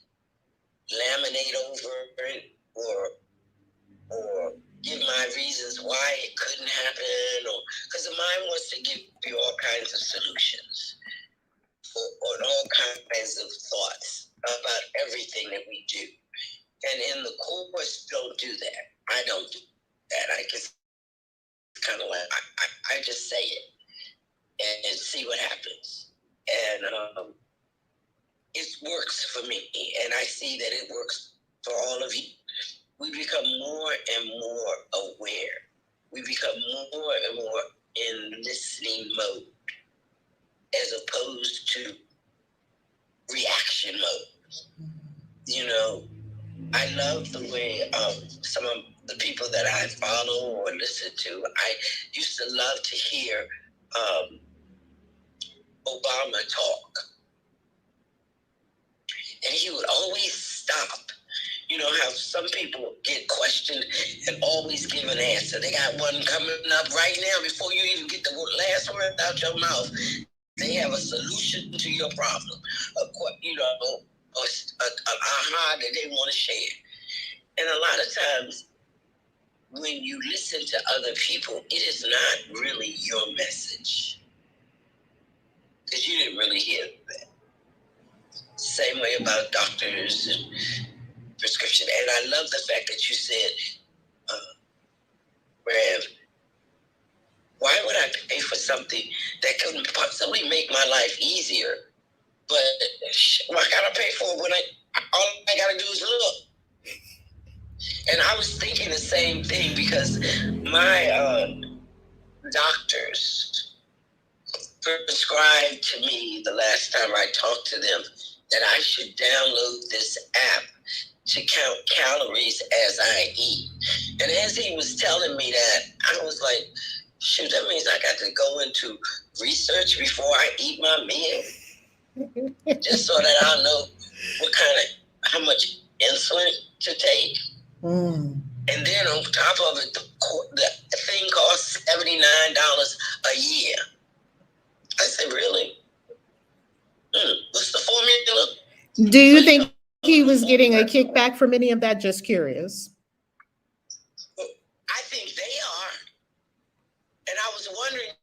laminate over it or give my reasons why it couldn't happen, or because the mind wants to give you all kinds of solutions or all kinds of thoughts about everything that we do. And in the course, don't do that. I don't do that. I just kind of like, I just say it and see what happens. And it works for me, and I see that it works for all of you. We become more and more aware. We become more and more in listening mode as opposed to reaction mode. You know, I love the way some of the people that I follow or listen to, I used to love to hear Obama talk. And he would always stop. You know how some people get questioned and always give an answer. They got one coming up right now before you even get the last word out your mouth. They have a solution to your problem, you know, an aha that they want to share. And a lot of times, when you listen to other people, it is not really your message, because you didn't really hear that. Same way about doctors and prescription. And I love the fact that you said, Rev, why would I pay for something that could possibly make my life easier? But why gotta pay for it when all I gotta do is look? And I was thinking the same thing, because my doctors prescribed to me the last time I talked to them that I should download this app to count calories as I eat. And as he was telling me that, I was like, shoot, that means I got to go into research before I eat my meal, just so that I'll know how much insulin to take. And then on top of it, the thing costs $79 a year. I said, really? What's the formula?
Do you think he was getting a kickback from any of that? Just curious.
I think they are. And I was wondering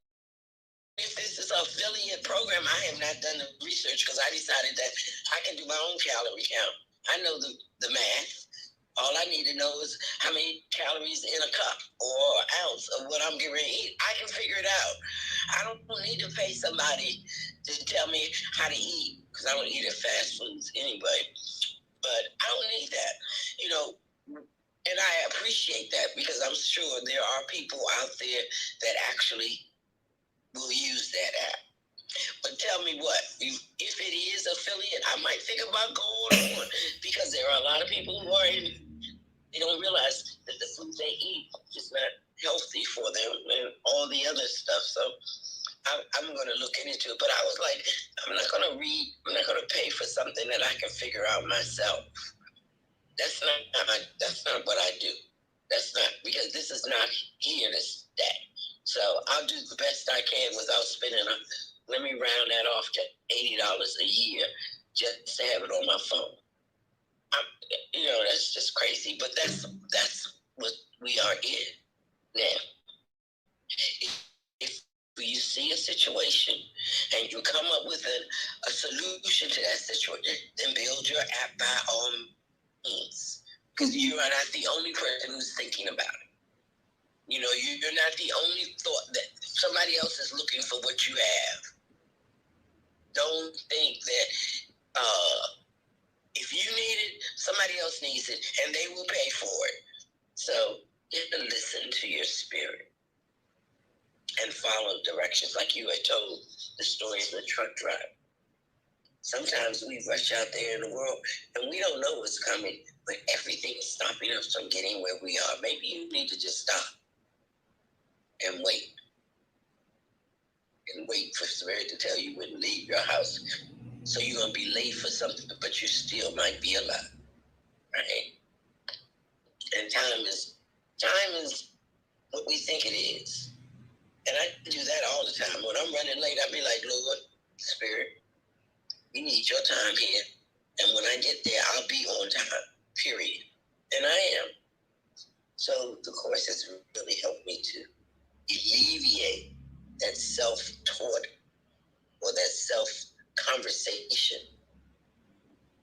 if this is an affiliate program. I have not done the research, because I decided that I can do my own calorie count. I know the math. All I need to know is how many calories in a cup or ounce of what I'm getting ready to eat. I can figure it out. I don't need to pay somebody to tell me how to eat, because I don't eat at fast foods anyway. But I don't need that, you know. And I appreciate that, because I'm sure there are people out there that actually will use that app. But tell me what, if it is affiliate, I might think about going on, because there are a lot of people who are they don't realize that the food they eat is not healthy for them and all the other stuff. So I'm going to look into it. But I was like, I'm not going to pay for something that I can figure out myself. That's not what I do. That's not, because this is not here to stay. So I'll do the best I can without spending let me round that off to $80 a year just to have it on my phone. That's just crazy. But that's what we are in now. If you see a situation and you come up with a solution to that situation, then build your app by all means. Because you are not the only person who's thinking about it. You're not the only thought that somebody else is looking for what you have. Don't think that if you need it, somebody else needs it, and they will pay for it. So you have to listen to your spirit and follow directions, like you had told the story of the truck driver. Sometimes we rush out there in the world and we don't know what's coming, but everything is stopping us from getting where we are. Maybe you need to just stop and wait. And wait for spirit to tell you when to leave your house. So you're going to be late for something, but you still might be alive. Right? And time is what we think it is. And I do that all the time. When I'm running late, I'll be like, Lord, Spirit, we need your time here. And when I get there, I'll be on time, period. And I am. So the course has really helped me to alleviate that self-taught or that self-conversation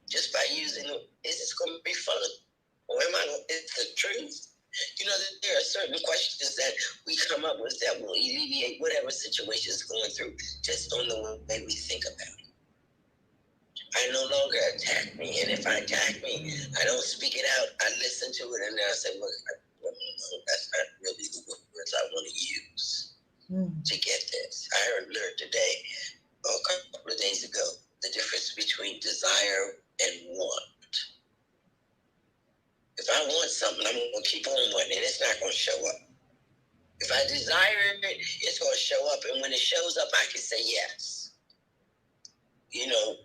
just by using, is this going to be fun? Or is the truth? There are certain questions that we come up with that will alleviate whatever situation is going through just on the way we think about it. I no longer attack me, and if I attack me, I don't speak it out. I listen to it, and then I say, look, that's not really the words I want to use to get this. I learned today, a couple of days ago, the difference between desire and want. If I want something, I'm going to keep on wanting it. It's not going to show up. If I desire it, it's going to show up. And when it shows up, I can say yes. The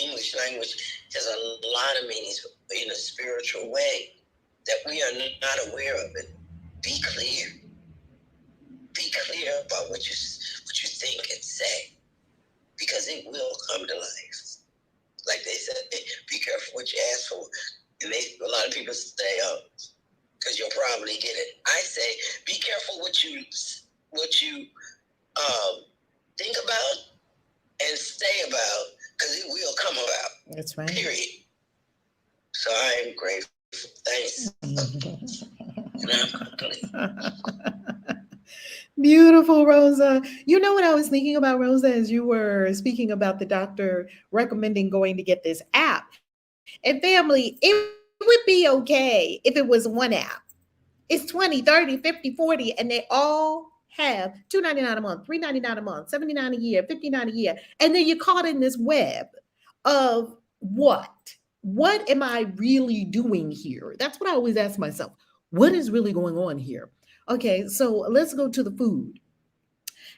English language has a lot of meanings in a spiritual way that we are not aware of it. Be clear. Be clear about what you think and say, because it will come to life. Like they said, be careful what you ask for. And a lot of people say, because you'll probably get it. I say, be careful what you think about and say about, because it will come about.
That's right.
Period. So I am grateful. Thanks. And I'm complete.
Beautiful, Rosa. You know what I was thinking about, Rosa, as you were speaking about the doctor recommending going to get this app? And family, it would be okay if it was one app. It's 20, 30, 50, 40, and they all have $2.99 a month, $3.99 a month, $79 a year, $59 a year. And then you're caught in this web of what? What am I really doing here? That's what I always ask myself. What is really going on here? Okay, so let's go to the food.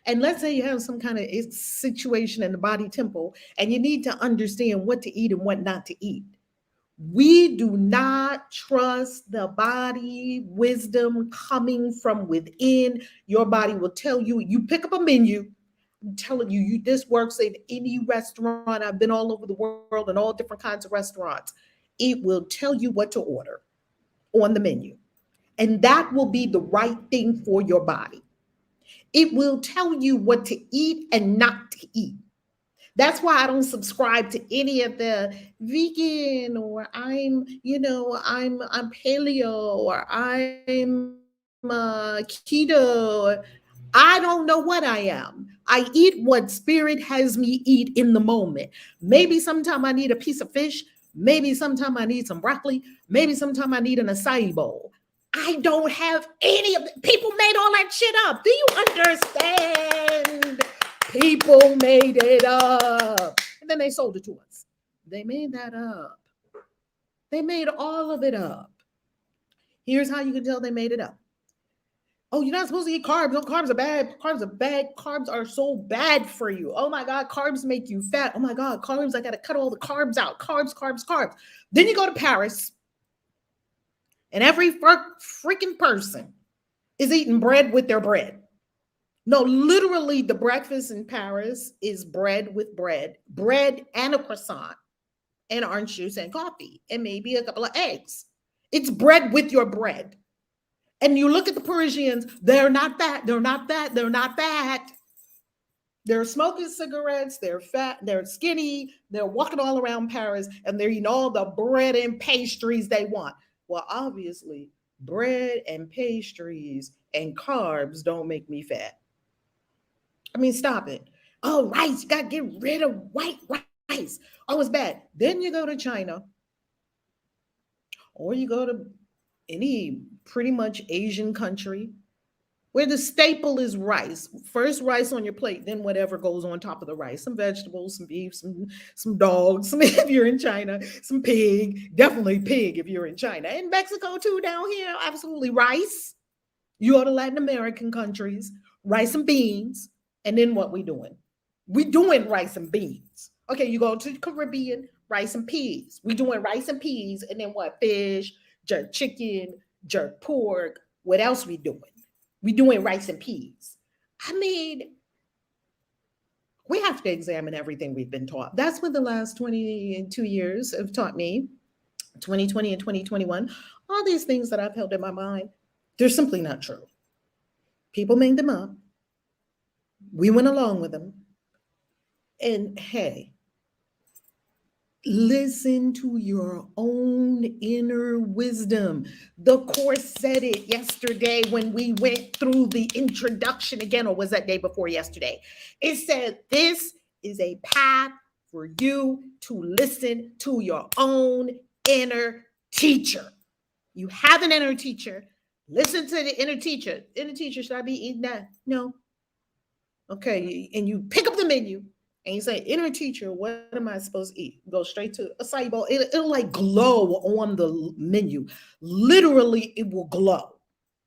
And let's say you have some kind of situation in the body temple and you need to understand what to eat and what not to eat. We do not trust the body wisdom coming from within. Your body will tell you, you pick up a menu. I'm telling you, this works in any restaurant. I've been all over the world in all different kinds of restaurants. It will tell you what to order on the menu. And that will be the right thing for your body. It will tell you what to eat and not to eat. That's why I don't subscribe to any of the vegan or I'm paleo or I'm keto. I don't know what I am. I eat what spirit has me eat in the moment. Maybe sometime I need a piece of fish. Maybe sometime I need some broccoli. Maybe sometime I need an acai bowl. I don't have any of it. People made all that shit up. Do you understand? People made it up. And then they sold it to us. They made that up. They made all of it up. Here's how you can tell they made it up. Oh, you're not supposed to eat carbs. No, carbs are bad. Carbs are bad. Carbs are so bad for you. Oh my God, carbs make you fat. Oh my God, carbs, I got to cut all the carbs out. Carbs, carbs, carbs. Then you go to Paris. And every freaking person is eating bread with their bread. No, literally the breakfast in Paris is bread with bread and a croissant and orange juice and coffee and maybe a couple of eggs. It's bread with your bread. And you look at the Parisians, they're not fat, they're not fat, they're not fat. They're smoking cigarettes, they're fat, they're skinny, they're walking all around Paris, and they're eating all the bread and pastries they want. Well, obviously, bread and pastries and carbs don't make me fat. I mean, stop it. Oh, rice, you got to get rid of white rice. Oh, it's bad. Then you go to China, or you go to any pretty much Asian country where the staple is rice. First rice on your plate, then whatever goes on top of the rice. Some vegetables, some beef, some dogs, some if you're in China, some pig, definitely pig if you're in China. In Mexico too, down here, absolutely rice. You go to Latin American countries, rice and beans. And then what we doing? We doing rice and beans. Okay, you go to the Caribbean, rice and peas. We doing rice and peas, and then what? Fish, jerk chicken, jerk pork. What else we doing? We doing rice and peas. I mean, we have to examine everything we've been taught. That's what the last 22 years have taught me. 2020 and 2021. All these things that I've held in my mind, they're simply not true. People made them up. We went along with them. And hey, listen to your own inner wisdom. The course said it yesterday when we went through the introduction again, or was that day before yesterday? It said this is a path for you to listen to your own inner teacher. You have an inner teacher. Listen to the inner teacher. Inner teacher, should I be eating that? No. Okay, and you pick up the menu and you say, inner teacher, what am I supposed to eat? Go straight to acai bowl. It'll like glow on the menu. Literally, it will glow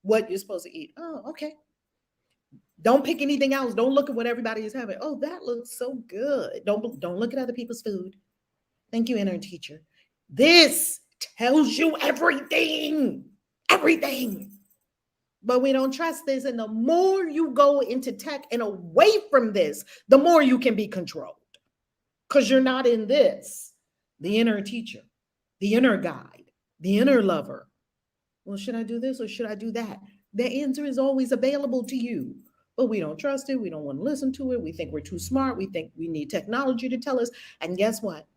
what you're supposed to eat. Oh, okay. Don't pick anything else. Don't look at what everybody is having. Oh, that looks so good. Don't look at other people's food. Thank you, inner teacher. This tells you everything. Everything. But we don't trust this. And the more you go into tech and away from this, the more you can be controlled. Because you're not in this. The inner teacher, the inner guide, the inner lover. Well, should I do this or should I do that? The answer is always available to you. But we don't trust it. We don't want to listen to it. We think we're too smart. We think we need technology to tell us. And guess what?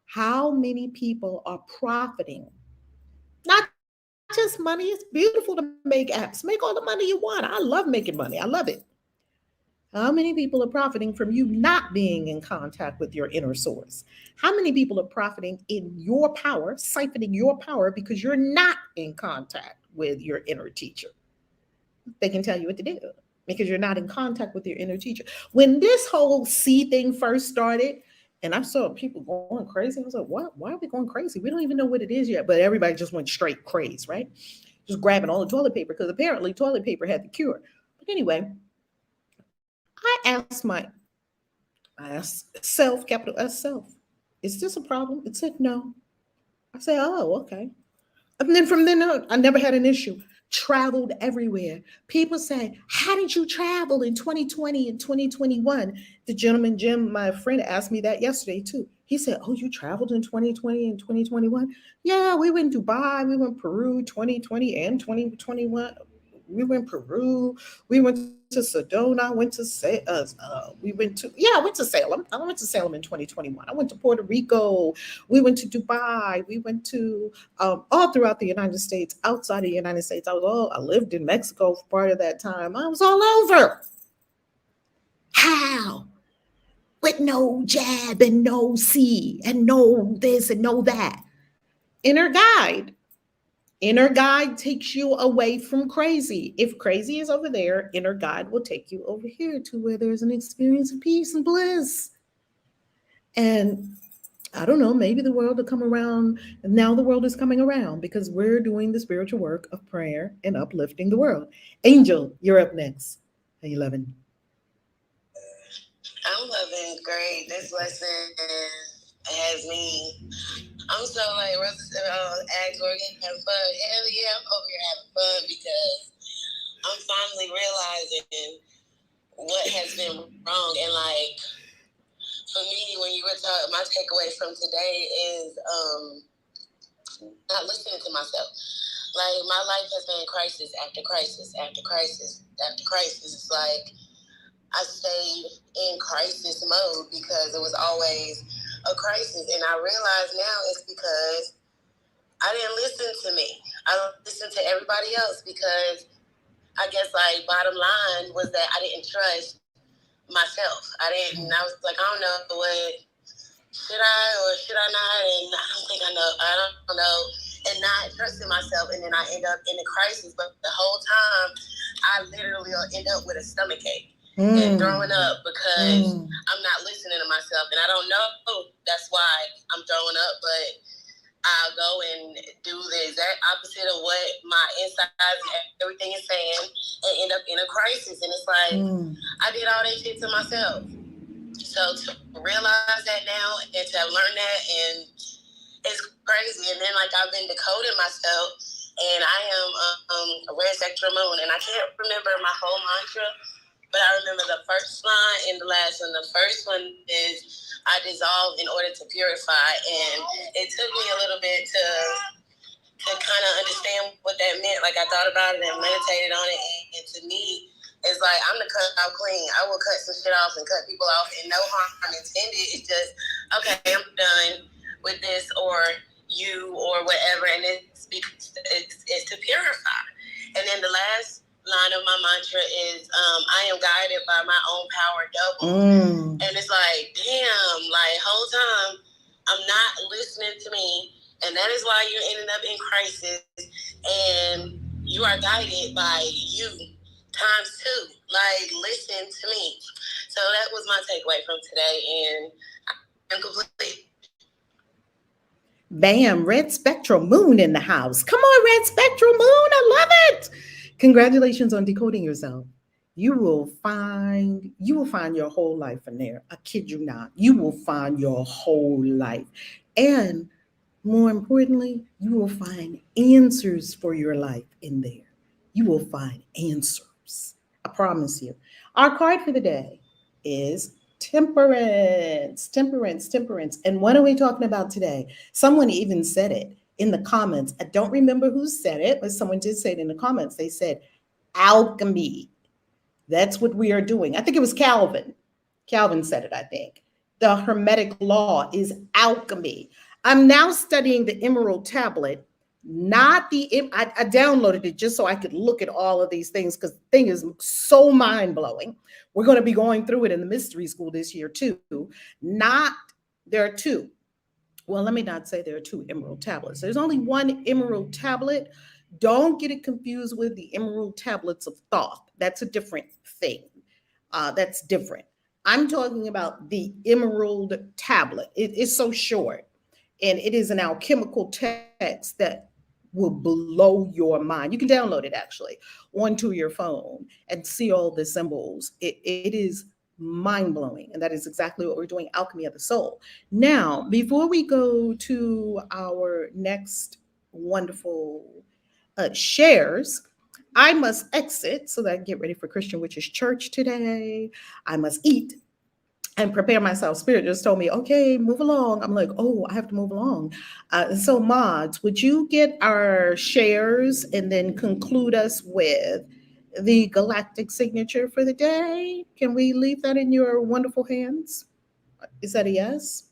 How many people are profiting? Not just money. It's beautiful to make apps. Make all the money you want. I love making money. I love it. How many people are profiting from you not being in contact with your inner source? How many people are profiting in your power, siphoning your power because you're not in contact with your inner teacher? They can tell you what to do because you're not in contact with your inner teacher. When this whole C thing first started, and I saw people going crazy. I was like, what? Why are we going crazy? We don't even know what it is yet. But everybody just went straight crazy, right? Just grabbing all the toilet paper because apparently toilet paper had the cure. But anyway, I asked self, capital S self, is this a problem? It said no. I said, oh, okay. And then from then on, I never had an issue. Traveled everywhere. People say, how did you travel in 2020 and 2021? The gentleman, Jim, my friend, asked me that yesterday too. He said, oh, you traveled in 2020 and 2021? Yeah, we went to Dubai, we went Peru 2020 and 2021. We went Peru, we went to Sedona, I went to Salem. I went to Salem. I went to Salem in 2021. I went to Puerto Rico. We went to Dubai. We went to all throughout the United States, outside of the United States. I lived in Mexico for part of that time. I was all over. How? With no jab and no C and no this and no that. Inner guide. Inner guide takes you away from crazy. If crazy is over there, inner guide will take you over here to where there's an experience of peace and bliss. And I don't know, maybe the world will come around. And now the world is coming around because we're doing the spiritual work of prayer and uplifting the world. Angel, you're up next. How you loving?
I'm loving great. This lesson has me. I'm so like, ask Oregon, having fun. Hell yeah, I'm over here having fun because I'm finally realizing what has been wrong. And like,
for me, when you were talking, my takeaway from today is not listening to myself. Like, my life has been crisis after crisis after crisis after crisis. It's like I stayed in crisis mode because it was always a crisis. And I realize now it's because I didn't listen to me. I listened to everybody else because I guess, like, bottom line was that I didn't trust myself. I was like, I don't know what, should I or should I not? And I don't think I know. I don't know. And not trusting myself. And then I end up in a crisis. But the whole time, I literally will end up with a stomach ache and throwing up because I'm not listening to myself. And I don't know that's why I'm throwing up, but I'll go and do the exact opposite of what my insides and everything is saying and end up in a crisis. And it's like, I did all that shit to myself. So to realize that now and to have learned that, and it's crazy. And then, like, I've been decoding myself, and I am a red spectrum moon, and I can't remember my whole mantra, but I remember the first line and the last one. The first one is, I dissolve in order to purify. And it took me a little bit to kind of understand what that meant. Like, I thought about it and meditated on it. And to me, it's like, I'm the cut out clean. I will cut some shit off and cut people off, and no harm intended. It's just, okay, I'm done with this or you or whatever. And it's to purify. And then the last line of my mantra is, I am guided by my own power double. And it's like, damn, like, whole time I'm not listening to me, and that is why you're ending up in crisis, and you are guided by you times two. Like, listen to me. So that was my takeaway from today, and I'm complete.
Bam, red spectral moon in the house. Come on, red spectral moon. I love it. Congratulations on decoding yourself. You will find your whole life in there. I kid you not. You will find your whole life. And more importantly, you will find answers for your life in there. You will find answers. I promise you. Our card for the day is temperance. Temperance, temperance. And what are we talking about today? Someone even said it in the comments. I don't remember who said it, but someone did say it in the comments. They said, alchemy. That's what we are doing. I think it was Calvin. Calvin said it, I think. The Hermetic law is alchemy. I'm now studying the Emerald Tablet, not the, I downloaded it just so I could look at all of these things because the thing is so mind-blowing. We're going to be going through it in the mystery school this year too. There are two. Well, let me not say there are two Emerald Tablets. There's only one Emerald Tablet. Don't get it confused with the Emerald Tablets of Thoth. That's a different thing. That's different. I'm talking about the Emerald Tablet. It is so short, and it is an alchemical text that will blow your mind. You can download it actually onto your phone and see all the symbols. It is mind-blowing, and that is exactly what we're doing, alchemy of the soul. Now, before we go to our next wonderful shares, I must exit so that I can get ready for Christian Witches Church today. I must eat and prepare myself. Spirit just told me, okay, move along. I'm like, oh, I have to move along. So mods, would you get our shares and then conclude us with the Galactic Signature for the day? Can we leave that in your wonderful hands? Is that a yes?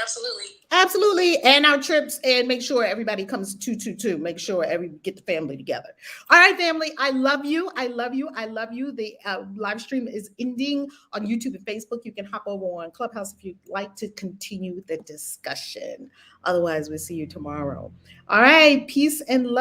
Absolutely.
Absolutely. And our trips, and make sure everybody comes 222. Make sure get the family together. All right, family. I love you. I love you. I love you. The live stream is ending on YouTube and Facebook. You can hop over on Clubhouse if you'd like to continue the discussion. Otherwise, we'll see you tomorrow. All right. Peace and love.